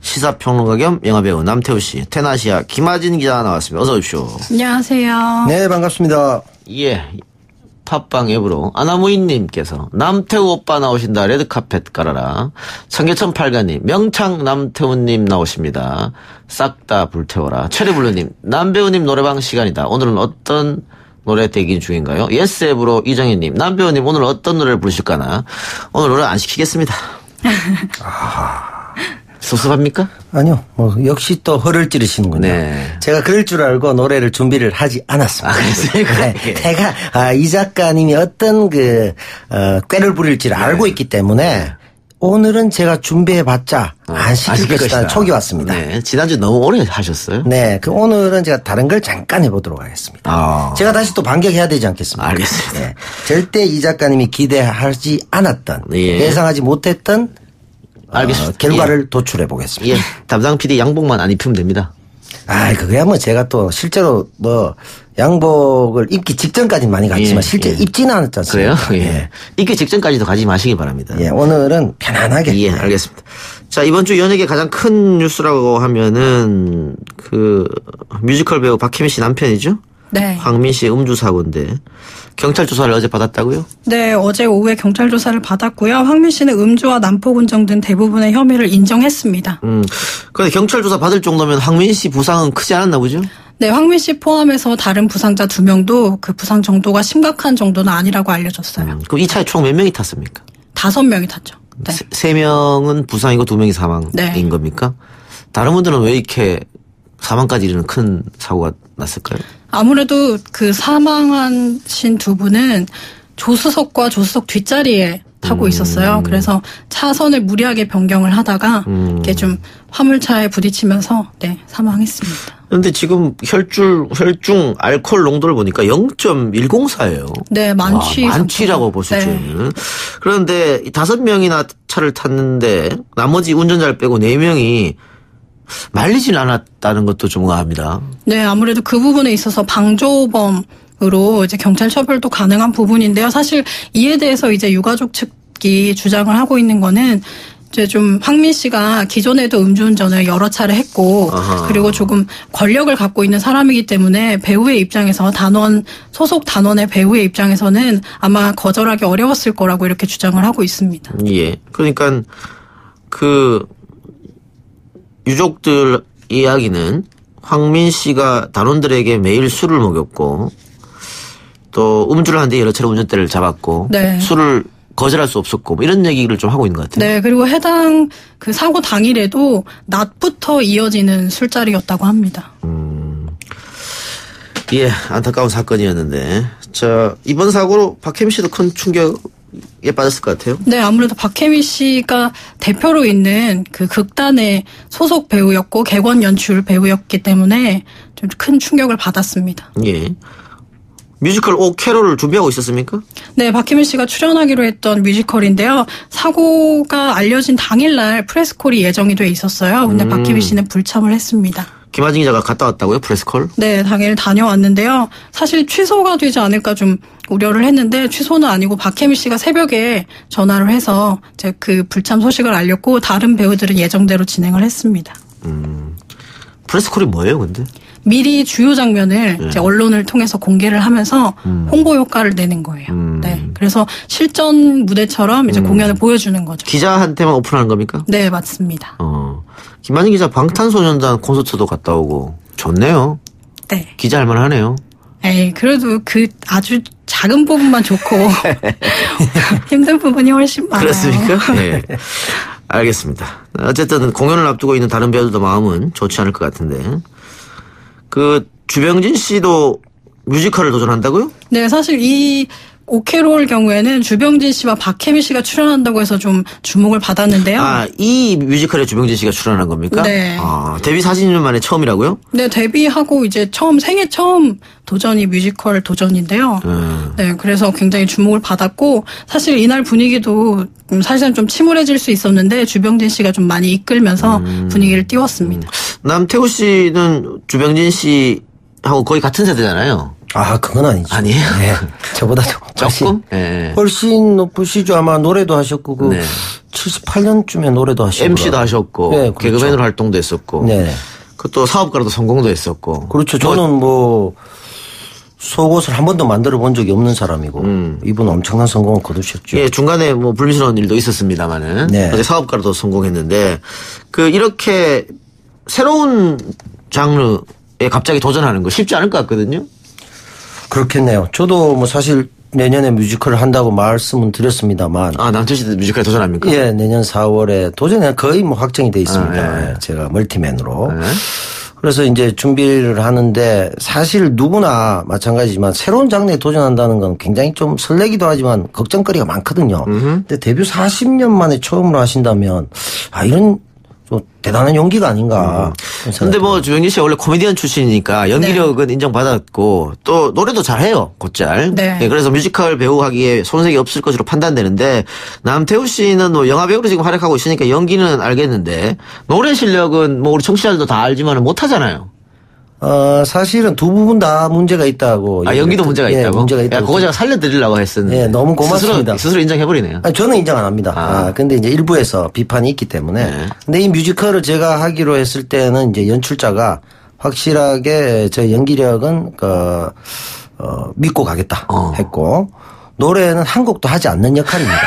시사평론가 겸 영화배우 남태우 씨, 테나시아 김하진 기자 나왔습니다. 어서 오십시오. 안녕하세요. 네, 반갑습니다. 예, 팟빵 앱으로 아나무인님께서 남태우 오빠 나오신다. 레드카펫 깔아라. 청계천 팔가님, 명창 남태우님 나오십니다. 싹 다 불태워라. 체리블루님, 남배우님 노래방 시간이다. 오늘은 어떤 노래 대기 중인가요? 예스 앱으로 이정희님, 남배우님 오늘 어떤 노래를 부르실까나? 오늘 노래 안 시키겠습니다. 섭섭합니까? 아니요. 역시 또 허를 찌르시는군요. 네. 제가 그럴 줄 알고 노래를 준비를 하지 않았습니다. 그랬어요? 네. 제가 이 작가님이 어떤 꾀를 부릴지를 알고 있기 때문에 오늘은 제가 준비해봤자 안 시킬 것이다 촉이 왔습니다. 네. 지난주 너무 오래 하셨어요? 네. 오늘은 제가 다른 걸 잠깐 해보도록 하겠습니다. 제가 다시 또 반격해야 되지 않겠습니까? 알겠습니다. 네. 절대 이 작가님이 기대하지 않았던 예상하지 못했던 알겠습니다. 결과를 도출해 보겠습니다. 예. 담당 PD 양복만 안 입히면 됩니다. 그거야 제가 또 실제로 양복을 입기 직전까지는 많이 갔지만 실제 입지는 않았지 않습니까? 그래요? 예. 입기 직전까지도 가지 마시기 바랍니다. 예. 오늘은 편안하게. 예, 알겠습니다. 자, 이번 주 연예계 가장 큰 뉴스라고 하면은 뮤지컬 배우 박혜민 씨 남편이죠? 네. 황민 씨의 음주 사고인데 경찰 조사를 어제 받았다고요? 네, 어제 오후에 경찰 조사를 받았고요. 황민 씨는 음주와 난폭 운전 등 대부분의 혐의를 인정했습니다. 그런데 경찰 조사 받을 정도면 황민 씨 부상은 크지 않았나 보죠? 네, 황민 씨 포함해서 다른 부상자 2명도 그 부상 정도가 심각한 정도는 아니라고 알려졌어요. 그럼 이 차에 총 몇 명이 탔습니까? 5명이 탔죠. 네. 3명은 부상이고 2명이 사망인 겁니까? 다른 분들은 왜 이렇게 사망까지 이르는 큰 사고가 났을까요? 아무래도 그 사망하신 두 분은 조수석과 조수석 뒷자리에 타고 있었어요. 그래서 차선을 무리하게 변경을 하다가 이게 좀 화물차에 부딪히면서 사망했습니다. 그런데 지금 혈중 알코올 농도를 보니까 0.104예요. 네, 만취라고 볼 수 있죠. 네. 그런데 5명이나 차를 탔는데 나머지 운전자를 빼고 4명이 말리진 않았다는 것도 좀 의아합니다. 네, 아무래도 그 부분에 있어서 방조범으로 이제 경찰 처벌도 가능한 부분인데요. 사실 이에 대해서 이제 유가족 측이 주장을 하고 있는 거는 이제 좀 황민 씨가 기존에도 음주운전을 여러 차례 했고 그리고 조금 권력을 갖고 있는 사람이기 때문에 배우의 입장에서 소속 단원의 배우의 입장에서는 아마 거절하기 어려웠을 거라고 이렇게 주장을 하고 있습니다. 예. 그러니까 그 유족들 이야기는 황민 씨가 단원들에게 매일 술을 먹였고 또 음주를 하는데 여러 차례 운전대를 잡았고 네. 술을 거절할 수 없었고 뭐 이런 얘기를 좀 하고 있는 것 같아요. 네. 그리고 해당 그 사고 당일에도 낮부터 이어지는 술자리였다고 합니다. 예, 안타까운 사건이었는데 자 이번 사고로 박혜미 씨도 큰 충격에 빠졌을 것 같아요. 네, 아무래도 박혜미 씨가 대표로 있는 그 극단의 소속 배우였고 객원 연출 배우였기 때문에 좀 큰 충격을 받았습니다. 예. 뮤지컬 오 캐롤을 준비하고 있었습니까? 네, 박혜미 씨가 출연하기로 했던 뮤지컬인데요. 사고가 알려진 당일날 프레스콜이 예정이 돼 있었어요. 근데 박혜미 씨는 불참을 했습니다. 김하진 기자가 갔다 왔다고요? 프레스콜? 네, 당일 다녀왔는데요. 사실 취소가 되지 않을까 좀 우려를 했는데 취소는 아니고 박혜미 씨가 새벽에 전화를 해서 이제 그 불참 소식을 알렸고 다른 배우들은 예정대로 진행을 했습니다. 프레스콜이 뭐예요, 근데? 미리 주요 장면을 이제 언론을 통해서 공개를 하면서 홍보 효과를 내는 거예요. 네, 그래서 실전 무대처럼 이제 공연을 보여주는 거죠. 기자한테만 오픈하는 겁니까? 네, 맞습니다. 김하진 기자 방탄소년단 콘서트도 갔다 오고 좋네요. 네. 기자 할 만하네요. 에이, 그래도 그 아주 작은 부분만 좋고 힘든 부분이 훨씬 많아요. 그렇습니까? 네. 알겠습니다. 어쨌든 공연을 앞두고 있는 다른 배우들도 마음은 좋지 않을 것 같은데 그 주병진 씨도 뮤지컬을 도전한다고요? 네, 사실 이 오케롤 경우에는 주병진 씨와 박혜미 씨가 출연한다고 해서 좀 주목을 받았는데요. 아, 이 뮤지컬에 주병진 씨가 출연한 겁니까? 네. 아, 데뷔 40년 만에 처음이라고요? 네, 데뷔하고 이제 생애 처음 도전이 뮤지컬 도전인데요. 네, 그래서 굉장히 주목을 받았고 사실 이날 분위기도 사실은 좀 침울해질 수 있었는데 주병진 씨가 좀 많이 이끌면서 분위기를 띄웠습니다. 남태우 씨는 주병진 씨하고 거의 같은 세대잖아요. 아, 그건 아니죠. 아니에요? 네. 저보다 조금? 네. 훨씬 높으시죠. 아마 노래도 하셨고, 그, 네. 78년쯤에 노래도 하셨고. MC도 하셨고, 네, 그렇죠. 개그맨으로 활동도 했었고, 네. 또 사업가로도 성공도 했었고. 그렇죠. 저는 속옷을 한 번도 만들어 본 적이 없는 사람이고, 이분은 엄청난 성공을 거두셨죠. 예, 중간에 불미스러운 일도 있었습니다만은. 네. 근데 사업가로도 성공했는데, 이렇게 새로운 장르에 갑자기 도전하는 거 쉽지 않을 것 같거든요. 그렇겠네요. 저도 사실 내년에 뮤지컬을 한다고 말씀은 드렸습니다만. 아, 남철 씨도 뮤지컬에 도전합니까? 예, 내년 4월에 도전이 거의 확정이 돼 있습니다. 아, 예. 제가 멀티맨으로. 네. 그래서 이제 준비를 하는데 사실 누구나 마찬가지지만 새로운 장르에 도전한다는 건 굉장히 좀 설레기도 하지만 걱정거리가 많거든요. 근데 데뷔 40년 만에 처음으로 하신다면 이런 좀 대단한 용기가 아닌가. 근데 주병진 씨 원래 코미디언 출신이니까 연기력은 인정받았고 또 노래도 잘해요. 곧잘. 네. 예, 그래서 뮤지컬 배우 하기에 손색이 없을 것으로 판단되는데 남태우 씨는 영화 배우로 지금 활약하고 있으니까 연기는 알겠는데 노래 실력은 우리 청취자들도 다 알지만 못하잖아요. 사실은 두 부분 다 문제가 있다고. 연기도 문제가 있다고? 문제가 있다고. 그거 제가 살려드리려고 했었는데. 예, 너무 고맙습니다. 스스로 인정해버리네요. 저는 인정 안 합니다. 근데 이제 일부에서 비판이 있기 때문에. 네. 근데 이 뮤지컬을 제가 하기로 했을 때는 이제 연출자가 확실하게 저 연기력은 믿고 가겠다 했고. 노래는 한 곡도 하지 않는 역할입니다.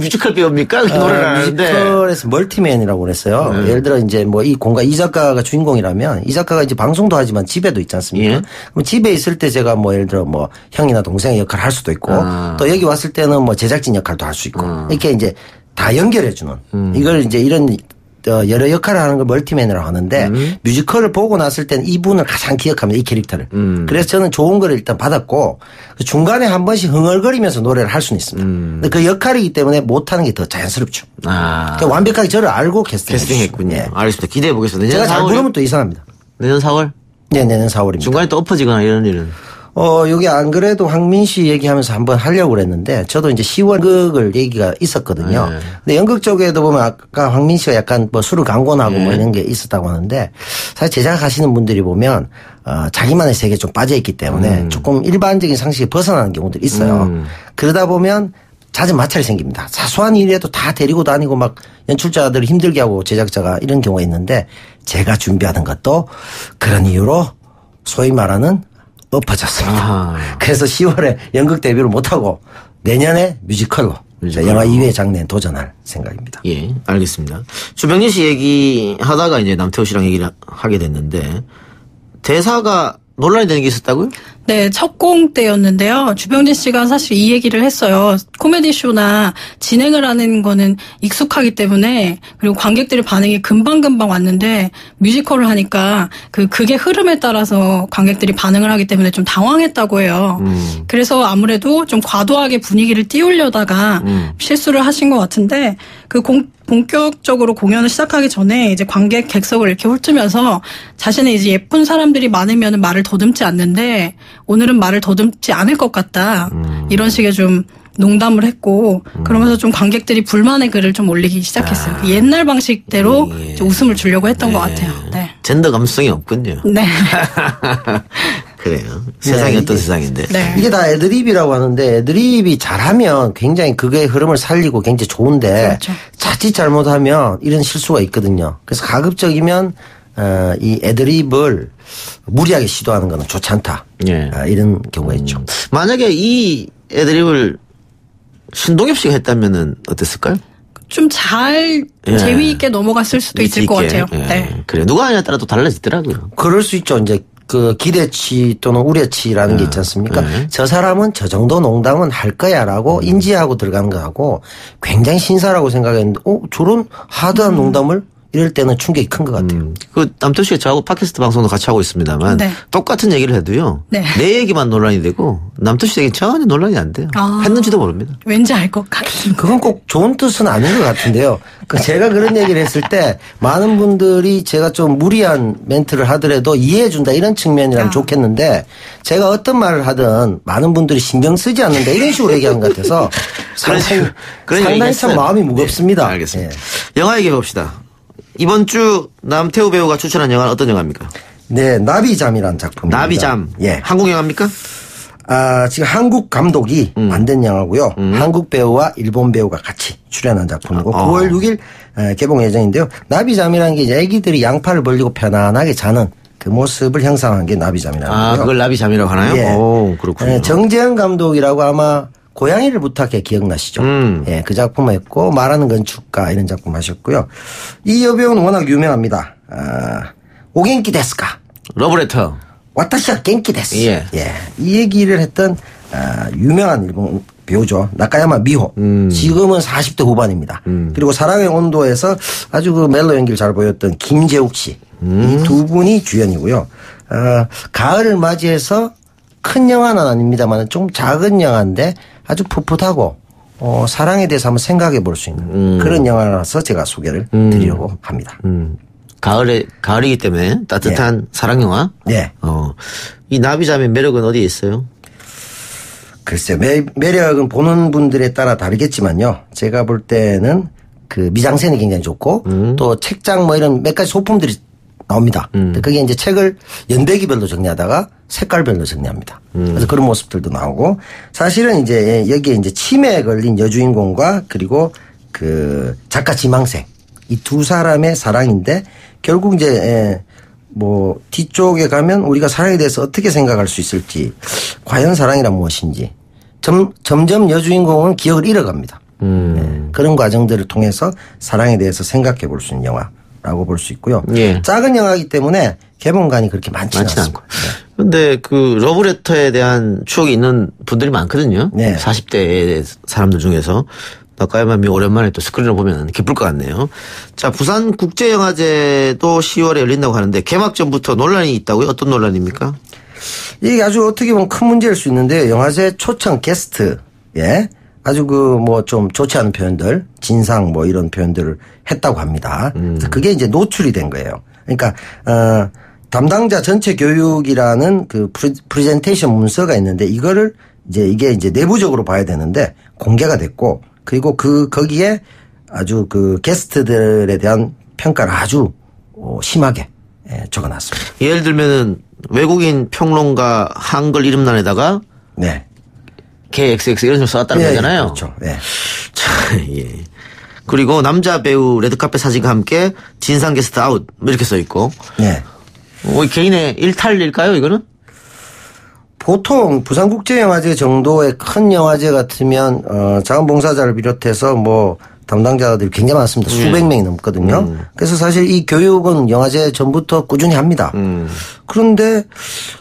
뮤지컬 배우입니까? 노래를 하는데. 뮤지컬에서 멀티맨이라고 그랬어요. 예를 들어 이제 이 작가가 주인공이라면 이 작가가 이제 방송도 하지만 집에도 있지 않습니까? 예. 그럼 집에 있을 때 제가 예를 들어 형이나 동생의 역할을 할 수도 있고 또 여기 왔을 때는 제작진 역할도 할 수 있고 이렇게 이제 다 연결해주는 이걸 이제 이런 여러 역할을 하는 걸 멀티맨이라고 하는데 뮤지컬을 보고 났을 때는 이분을 가장 기억합니다. 이 캐릭터를. 그래서 저는 좋은 거를 일단 받았고 중간에 한 번씩 흥얼거리면서 노래를 할 수는 있습니다. 근데 그 역할이기 때문에 못하는 게 더 자연스럽죠. 그러니까 완벽하게 저를 알고 캐스팅했군요. 네. 알겠습니다. 기대해 보겠습니다. 제가 잘 부르면 또 이상합니다. 내년 4월? 네, 내년 4월입니다. 중간에 또 엎어지거나 이런 일은? 여기 안 그래도 황민 씨 얘기하면서 한번 하려고 그랬는데 저도 이제 10월 연극을 얘기가 있었거든요. 네. 근데 연극 쪽에도 보면 아까 황민 씨가 약간 술을 강권하고 이런 게 있었다고 하는데 사실 제작하시는 분들이 보면 자기만의 세계에 좀 빠져 있기 때문에 조금 일반적인 상식에 벗어나는 경우들이 있어요. 그러다 보면 잦은 마찰이 생깁니다. 사소한 일에도 다 데리고 다니고 막 연출자들을 힘들게 하고 제작자가 이런 경우가 있는데 제가 준비하는 것도 그런 이유로 소위 말하는 엎어졌습니다. 그래서 10월에 연극 데뷔를 못하고 내년에 뮤지컬로 영화 2회 장르에 도전할 생각입니다. 예, 알겠습니다. 주병진 씨 얘기하다가 이제 남태호 씨랑 얘기를 하게 됐는데 대사가 논란이 되는 게 있었다고요? 네, 첫 공 때였는데요. 주병진 씨가 사실 이 얘기를 했어요. 코미디 쇼나 진행을 하는 거는 익숙하기 때문에 그리고 관객들의 반응이 금방금방 왔는데 뮤지컬을 하니까 그게 흐름에 따라서 관객들이 반응을 하기 때문에 좀 당황했다고 해요. 그래서 아무래도 좀 과도하게 분위기를 띄우려다가 실수를 하신 것 같은데 본격적으로 공연을 시작하기 전에 이제 관객 객석을 이렇게 훑으면서 자신의 이제 예쁜 사람들이 많으면 말을 더듬지 않는데 오늘은 말을 더듬지 않을 것 같다. 이런 식의 좀 농담을 했고 그러면서 좀 관객들이 불만의 글을 좀 올리기 시작했어요. 옛날 방식대로 좀 웃음을 주려고 했던 것 같아요. 네. 젠더 감수성이 없군요. 네. 그래요. 세상이 어떤 세상인데. 네. 이게 다 애드립이라고 하는데 애드립이 잘하면 굉장히 그의 흐름을 살리고 굉장히 좋은데 그렇죠. 자칫 잘못하면 이런 실수가 있거든요. 그래서 가급적이면 이 애드립을 무리하게 시도하는 건 좋지 않다. 예. 이런 경우가 있죠. 만약에 이 애드립을 신동엽 씨가 했다면은 어땠을까요? 좀 잘 예. 재미있게 넘어갔을 수도 있을 것 같아요. 예. 네. 그래. 누가 하냐에 따라 또 달라지더라고요. 그럴 수 있죠. 이제 그 기대치 또는 우려치라는 게 있지 않습니까? 저 사람은 저 정도 농담은 할 거야라고 인지하고 들어가는 거하고 굉장히 신사라고 생각했는데 저런 하드한 농담을 이럴 때는 충격이 큰 것 같아요. 그 남태호 씨가 저하고 팟캐스트 방송도 같이 하고 있습니다만 네. 똑같은 얘기를 해도요. 네. 내 얘기만 논란이 되고 남태호 씨 얘기는 전혀 논란이 안 돼요. 했는지도 모릅니다. 왠지 알 것 같습니다. 그건 꼭 좋은 뜻은 아닌 것 같은데요. 제가 그런 얘기를 했을 때 많은 분들이 제가 좀 무리한 멘트를 하더라도 이해해준다 이런 측면이라면 좋겠는데 제가 어떤 말을 하든 많은 분들이 신경 쓰지 않는다 이런 식으로 얘기하는 것 같아서 상당히 참 마음이 무겁습니다. 네, 알겠습니다. 영화 얘기해 봅시다. 이번 주 남태호 배우가 추천한 영화는 어떤 영화입니까? 네, 나비잠이라는 작품입니다. 나비잠. 예. 한국 영화입니까? 지금 한국 감독이 만든 영화고요. 한국 배우와 일본 배우가 같이 출연한 작품이고 9월 6일 개봉 예정인데요. 나비잠이라는 게 이제 애기들이 양팔을 벌리고 편안하게 자는 그 모습을 형상한 게 나비잠이라는 거예요. 그걸 나비잠이라고 하나요? 예. 오, 그렇군요. 정재현 감독이라고 아마 고양이를 부탁해 기억나시죠? 예, 그 작품 했고 말하는 건축가 이런 작품 하셨고요. 이 여배우는 워낙 유명합니다. 오겐키 데스까? 러브레터. 와타시와 겐키 데스. 예. 이 얘기를 했던 유명한 일본 배우죠. 나카야마 미호. 지금은 40대 후반입니다. 그리고 사랑의 온도에서 아주 그 멜로 연기를 잘 보였던 김재욱 씨. 이 두 분이 주연이고요. 가을을 맞이해서 큰 영화는 아닙니다만 좀 작은 영화인데 아주 풋풋하고 사랑에 대해서 한번 생각해 볼 수 있는 그런 영화라서 제가 소개를 드리려고 합니다. 가을이기 때문에 따뜻한 사랑 영화. 네. 이 나비잠의 매력은 어디에 있어요? 글쎄요. 매력은 보는 분들에 따라 다르겠지만요. 제가 볼 때는 그 미장센이 굉장히 좋고 또 책장 뭐 이런 몇 가지 소품들이 나옵니다. 그게 이제 책을 연대기별로 정리하다가 색깔별로 정리합니다. 그래서 그런 모습들도 나오고 사실은 이제 여기에 이제 치매에 걸린 여주인공과 그리고 그 작가 지망생 이 두 사람의 사랑인데 결국 이제 뭐 뒤쪽에 가면 우리가 사랑에 대해서 어떻게 생각할 수 있을지 과연 사랑이란 무엇인지 점점 여주인공은 기억을 잃어갑니다. 그런 과정들을 통해서 사랑에 대해서 생각해 볼 수 있는 영화라고 볼 수 있고요. 예. 작은 영화이기 때문에 개봉관이 그렇게 많지는 않습니다. 그런데 그 러브레터에 대한 추억이 있는 분들이 많거든요. 네. 40대 사람들 중에서. 나카야마미 오랜만에 또 스크린을 보면 기쁠 것 같네요. 자, 부산국제영화제도 10월에 열린다고 하는데 개막전부터 논란이 있다고요? 어떤 논란입니까? 이게 아주 어떻게 보면 큰 문제일 수 있는데 영화제 초청 게스트 아주 그 뭐 좀 좋지 않은 표현들 진상 뭐 이런 표현들을 했다고 합니다. 그게 이제 노출이 된 거예요. 그러니까 담당자 전체 교육이라는 그 프레젠테이션 문서가 있는데 이거를 이게 이제 내부적으로 봐야 되는데 공개가 됐고 그리고 거기에 아주 그 게스트들에 대한 평가를 아주 심하게 적어놨습니다. 예를 들면은 외국인 평론가 한글 이름란에다가 네. KXX 이런 식으로 써왔다는 거잖아요. 그렇죠. 예. 자, 예. 그리고 남자 배우 레드카펫 사진과 함께 진상 게스트 아웃 이렇게 써 있고. 예. 개인의 일탈일까요, 이거는? 보통 부산국제영화제 정도의 큰 영화제 같으면 자원봉사자를 비롯해서 뭐 담당자들이 굉장히 많습니다. 수백 명이 넘거든요. 그래서 사실 이 교육은 영화제 전부터 꾸준히 합니다. 그런데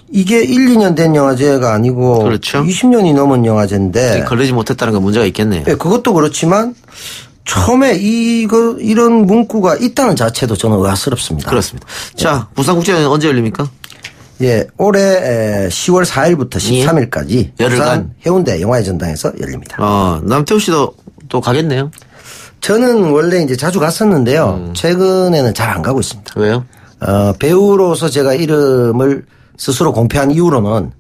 이게 1, 2년 된 영화제가 아니고 그렇죠. 20년이 넘은 영화제인데 걸리지 못했다는 건 문제가 있겠네요. 네, 그것도 그렇지만 처음에 이런 문구가 있다는 자체도 저는 의아스럽습니다. 그렇습니다. 자, 부산국제영화제 언제 열립니까? 예, 올해 10월 4일부터 13일까지 열흘간? 부산 해운대 영화의 전당에서 열립니다. 남태우 씨도 또 가겠네요. 저는 원래 이제 자주 갔었는데요. 최근에는 잘 안 가고 있습니다. 왜요? 배우로서 제가 이름을 스스로 공표한 이후로는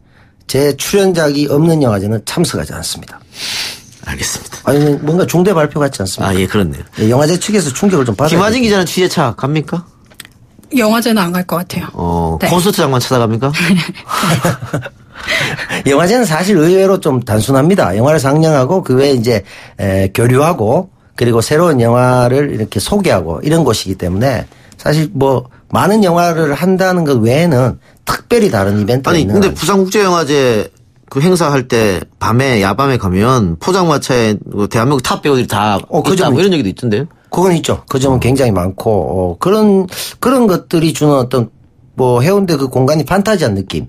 제 출연작이 없는 영화제는 참석하지 않습니다. 알겠습니다. 아니, 뭔가 중대 발표 같지 않습니까? 예, 그렇네요. 예, 영화제 측에서 충격을 좀 받아요. 김하진 기자는 취재차 갑니까? 영화제는 안 갈 것 같아요. 네. 콘서트장만 찾아갑니까? 영화제는 사실 의외로 좀 단순합니다. 영화를 상영하고 그 외에 이제 교류하고 그리고 새로운 영화를 이렇게 소개하고 이런 곳이기 때문에 사실 뭐 많은 영화를 한다는 것 외에는 특별히 다른 이벤트가 아니, 있는 근데 부산국제영화제 그 행사할 때 밤에 야밤에 가면 포장마차에 대한민국 탑 배우들이 다 있다고 이런 얘기도 있던데요. 그건 있죠. 그 점은 굉장히 많고 그런 것들이 주는 어떤 뭐 해운대 그 공간이 판타지한 느낌.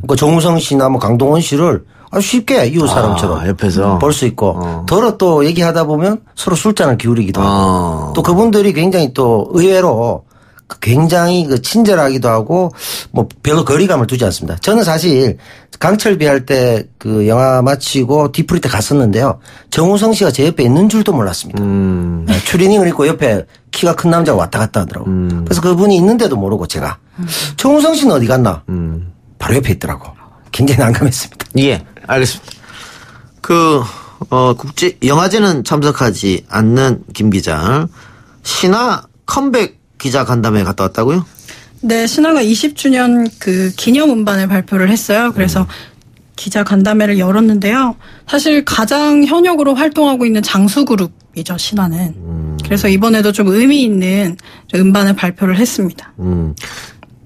그 정우성 씨나 뭐 강동원 씨를 아주 쉽게 이웃 사람처럼 옆에서 볼 수 있고 더러 또 얘기하다 보면 서로 술잔을 기울이기도 하고 또 그분들이 굉장히 또 의외로 굉장히 그 친절하기도 하고 뭐 별로 거리감을 두지 않습니다. 저는 사실 강철비 할 때 그 영화 마치고 뒤풀이 때 갔었는데요. 정우성 씨가 제 옆에 있는 줄도 몰랐습니다. 추리닝을 입고 옆에 키가 큰 남자가 왔다 갔다 하더라고요. 그래서 그분이 있는데도 모르고 제가 정우성 씨는 어디 갔나? 바로 옆에 있더라고. 굉장히 난감했습니다. 예, 알겠습니다. 국제 영화제는 참석하지 않는 김 기자, 신화 컴백 기자 간담회 갔다 왔다고요? 네, 신화가 20주년 그 기념 음반을 발표를 했어요. 그래서 기자 간담회를 열었는데요. 사실 가장 현역으로 활동하고 있는 장수그룹이죠, 신화는. 그래서 이번에도 좀 의미 있는 음반을 발표를 했습니다.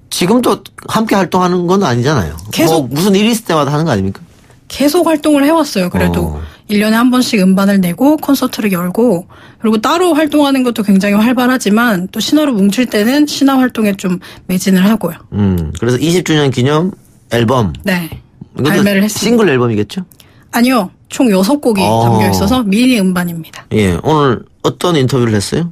지금도 함께 활동하는 건 아니잖아요. 계속 무슨 일이 있을 때마다 하는 거 아닙니까? 계속 활동을 해왔어요. 그래도 1년에 한 번씩 음반을 내고 콘서트를 열고 그리고 따로 활동하는 것도 굉장히 활발하지만 또 신화로 뭉칠 때는 신화 활동에 좀 매진을 하고요. 그래서 20주년 기념 앨범. 네. 발매를 했습니다. 싱글 앨범이겠죠? 아니요. 총 6곡이 담겨 있어서 미니 음반입니다. 예. 오늘 어떤 인터뷰를 했어요?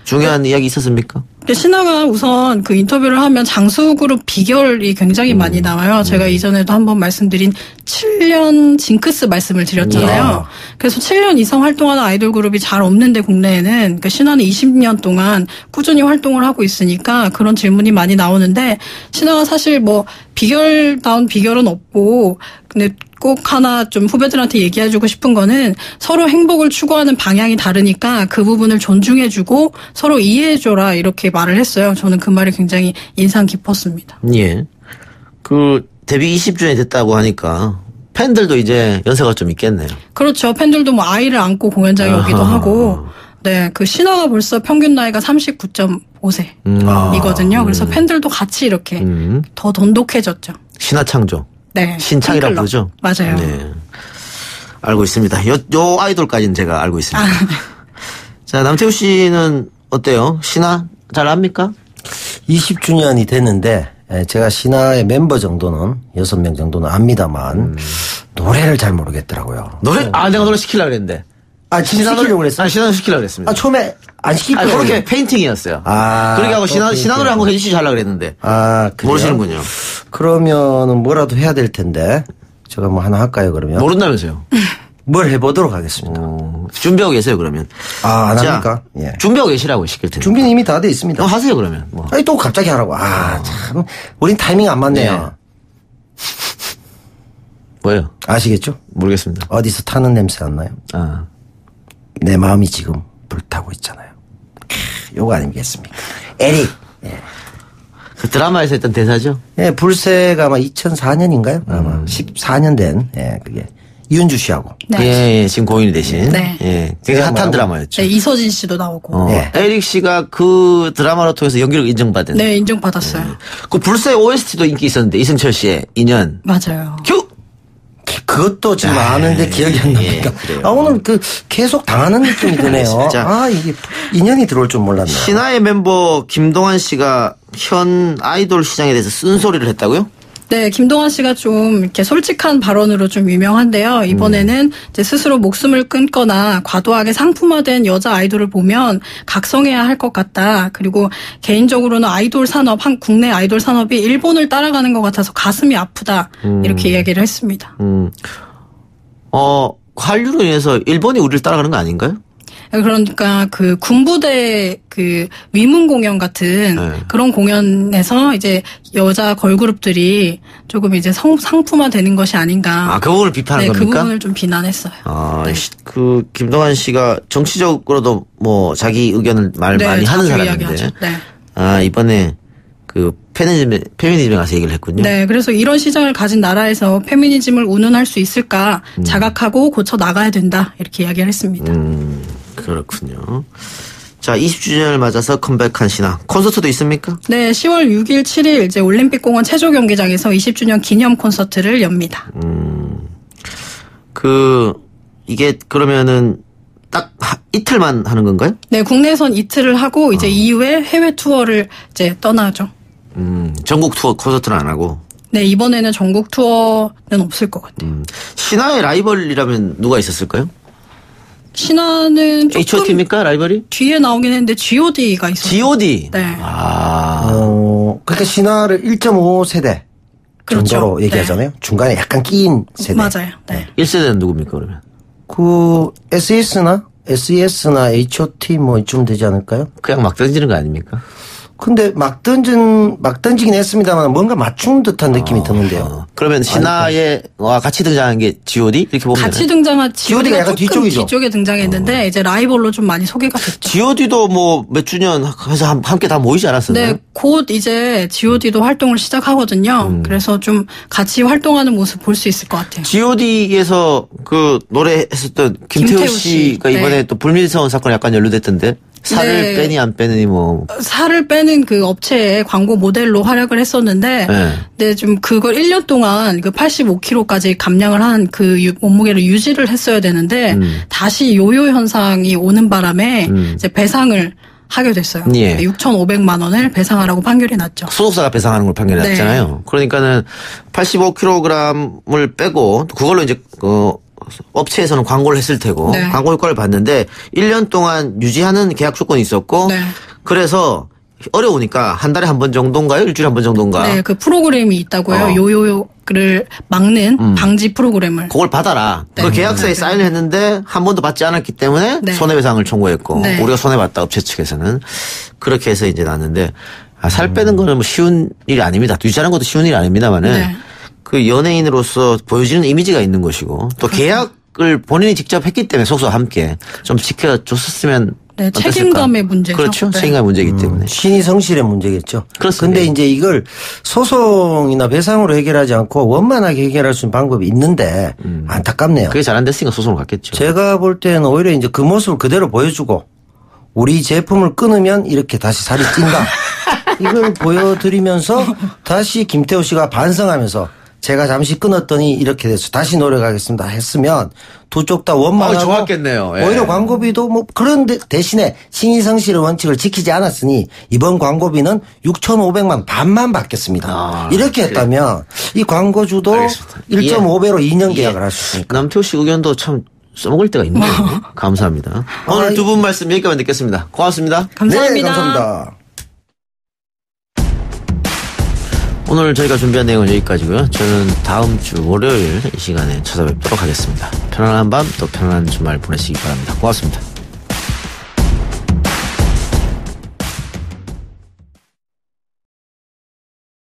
중요한 이야기 있었습니까? 신화가 우선 그 인터뷰를 하면 장수그룹 비결이 굉장히 많이 나와요. 제가 이전에도 한번 말씀드린 7년 징크스 말씀을 드렸잖아요. 그래서 7년 이상 활동하는 아이돌 그룹이 잘 없는데 국내에는 그러니까 신화는 20년 동안 꾸준히 활동을 하고 있으니까 그런 질문이 많이 나오는데 신화가 사실 뭐 비결다운 비결은 없고 근데 꼭 하나 좀 후배들한테 얘기해주고 싶은 거는 서로 행복을 추구하는 방향이 다르니까 그 부분을 존중해주고 서로 이해해줘라 이렇게 말을 했어요. 저는 그 말이 굉장히 인상 깊었습니다. 예. 데뷔 20주년이 됐다고 하니까 팬들도 이제 연세가 좀 있겠네요. 그렇죠. 팬들도 뭐 아이를 안고 공연장에 오기도 하고 네, 그 신화가 벌써 평균 나이가 39.5세이거든요. 그래서 팬들도 같이 이렇게 더 돈독해졌죠. 신화창조. 네. 신창이라고 부르죠? 맞아요. 네. 알고 있습니다. 요 아이돌까지는 제가 알고 있습니다. 자, 남태우 씨는 어때요? 신화 잘 압니까? 20주년이 됐는데 제가 신화의 멤버 정도는 6명 정도는 압니다만 노래를 잘 모르겠더라고요. 내가 노래 시키려고 그랬는데. 진짜 시키려고 그랬어요? 신화 시키려고 그랬습니다. 처음에 안 시키려고 그렇게 페인팅이었어요. 그렇게 하고 신화 노래 한 곡 해주시지 하려고 그랬는데. 모르시는군요. 그러면은 뭐라도 해야 될 텐데. 제가 뭐 하나 할까요, 그러면? 모른다면서요? 뭘 해보도록 하겠습니다. 준비하고 계세요, 그러면? 안 합니까? 예. 준비하고 계시라고 시킬 텐데. 준비는 이미 다 돼 있습니다. 하세요, 그러면. 아니, 또 갑자기 하라고. 참. 우린 타이밍 안 맞네요. 네. 뭐예요? 아시겠죠? 모르겠습니다. 어디서 타는 냄새 안 나요? 내 마음이 지금 불타고 있잖아요. 요거 아니겠습니까? 에릭. 예. 그 드라마에서 했던 대사죠? 예, 불새가 아마 2004년인가요? 아마 14년 된, 그게 이은주 씨하고. 네. 예, 지금 고인이 되신. 네. 예, 되게 핫한 드라마였죠. 네, 이서진 씨도 나오고. 에릭 씨가 그 드라마를 통해서 연기력 인정받은. 네, 인정받았어요. 그 불새 OST도 인기 있었는데 이승철 씨의 인연. 맞아요. 큐. 그것도 지금 아는데 기억이 안 납니까? 오늘 계속 당하는 느낌이 드네요. 진짜. 이게 인연이 들어올 줄 몰랐네요. 신화의 멤버 김동완 씨가 현 아이돌 시장에 대해서 쓴소리를 했다고요? 네, 김동완 씨가 좀 이렇게 솔직한 발언으로 좀 유명한데요. 이번에는 이제 스스로 목숨을 끊거나 과도하게 상품화된 여자 아이돌을 보면 각성해야 할 것 같다. 그리고 개인적으로는 아이돌 산업, 국내 아이돌 산업이 일본을 따라가는 것 같아서 가슴이 아프다. 이렇게 이야기를 했습니다. 한류로 인해서 일본이 우리를 따라가는 거 아닌가요? 그러니까 그 군부대 그 위문 공연 같은 그런 공연에서 이제 여자 걸그룹들이 조금 이제 상품화 되는 것이 아닌가. 그 부분을 비판한 겁니까? 그 부분을 좀 비난했어요. 네. 그 김동완 씨가 정치적으로도 뭐 자기 의견을 많이 하는 사람인데. 네. 이번에 그 페미니즘에 가서 얘기를 했군요. 네, 그래서 이런 시장을 가진 나라에서 페미니즘을 운운할 수 있을까 자각하고 고쳐 나가야 된다 이렇게 이야기를 했습니다. 그렇군요. 자, 20주년을 맞아서 컴백한 신화 콘서트도 있습니까? 네, 10월 6일, 7일 이제 올림픽공원 체조 경기장에서 20주년 기념 콘서트를 엽니다. 이게 그러면은 딱 이틀만 하는 건가요? 네, 국내선 이틀을 하고 이제 이후에 해외 투어를 이제 떠나죠. 전국 투어 콘서트는 안 하고. 네, 이번에는 전국 투어는 없을 것 같아요. 신화의 라이벌이라면 누가 있었을까요? 신화는 조금 H.O.T입니까 라이벌이? 뒤에 나오긴 했는데 G.O.D가 있었어요. G.O.D. 네. 그러니까 신화를 1.5 세대 정도로 얘기하잖아요. 중간에 약간 끼인 세대. 맞아요. 네. 1세대는 누굽니까 그러면? SES나 H.O.T 뭐 이쯤 되지 않을까요? 그냥 막 던지는 거 아닙니까? 근데 막 던지긴 했습니다만 뭔가 맞춘 듯한 느낌이 드는데요. 그러면 신화와 같이 등장한 게 G.O.D? 이렇게 보면 같이 등장한 G.O.D가 약간 뒤쪽이죠. 뒤쪽에 등장했는데 이제 라이벌로 좀 많이 소개가 됐죠. G.O.D도 뭐 몇 주년 해서 함께 다 모이지 않았었나요? 네, 곧 이제 G.O.D도 활동을 시작하거든요. 그래서 좀 같이 활동하는 모습 볼 수 있을 것 같아요. G.O.D에서 그 노래했었던 김태우 씨가 이번에 또 불미스러운 사건에 약간 연루됐던데. 살을 빼니 안 빼니 뭐. 살을 빼는 그 업체에 광고 모델로 활약을 했었는데, 근데 좀 그걸 1년 동안 그 85kg까지 감량을 한 그 몸무게를 유지를 했어야 되는데, 다시 요요 현상이 오는 바람에 이제 배상을 하게 됐어요. 6,500만 원을 배상하라고 판결이 났죠. 소속사가 배상하는 걸 판결이 났잖아요. 그러니까는 85kg을 빼고 그걸로 이제 업체에서는 광고를 했을 테고 광고 효과를 봤는데 1년 동안 유지하는 계약 조건이 있었고 그래서 어려우니까 한 달에 한 번 정도인가요? 일주일에 한 번 정도인가? 네, 그 프로그램이 있다고요. 요요를 막는 방지 프로그램을. 그걸 받아라. 그 계약서에 사인을 했는데 한 번도 받지 않았기 때문에 손해배상을 청구했고 우리가 손해봤다 업체 측에서는 그렇게 해서 이제 났는데 살 빼는 거는 뭐 쉬운 일이 아닙니다. 유지하는 것도 쉬운 일이 아닙니다만은 그 연예인으로서 보여지는 이미지가 있는 것이고 또 계약을 본인이 직접 했기 때문에 소속사와 함께 좀 지켜줬었으면 어땠을까? 책임감의 문제죠. 그렇죠. 책임감의 문제이기 때문에. 신의 성실의 문제겠죠. 그렇습니다. 근데 이제 이걸 소송이나 배상으로 해결하지 않고 원만하게 해결할 수 있는 방법이 있는데 안타깝네요. 그게 잘 안 됐으니까 소송을 갔겠죠. 제가 볼 때는 오히려 이제 그 모습을 그대로 보여주고 우리 제품을 끊으면 이렇게 다시 살이 찐다. 이걸 보여드리면서 다시 김태우 씨가 반성하면서 제가 잠시 끊었더니 이렇게 돼서 다시 노력하겠습니다 했으면 두 쪽 다 원만하고 좋았겠네요. 오히려 광고비도 뭐 그런데 대신에 신의성실의 원칙을 지키지 않았으니 이번 광고비는 6,500만 반만 받겠습니다. 이렇게 했다면 이 광고주도 1.5배로 2년 계약을 할 수 있으니까. 남태우 씨 의견도 참 써먹을 때가 있네요. 감사합니다. 오늘 두 분 말씀 여기까지 듣겠습니다. 고맙습니다. 감사합니다. 네, 감사합니다. 오늘 저희가 준비한 내용은 여기까지고요. 저는 다음 주 월요일 이 시간에 찾아뵙도록 하겠습니다. 편안한 밤 또 편안한 주말 보내시기 바랍니다. 고맙습니다.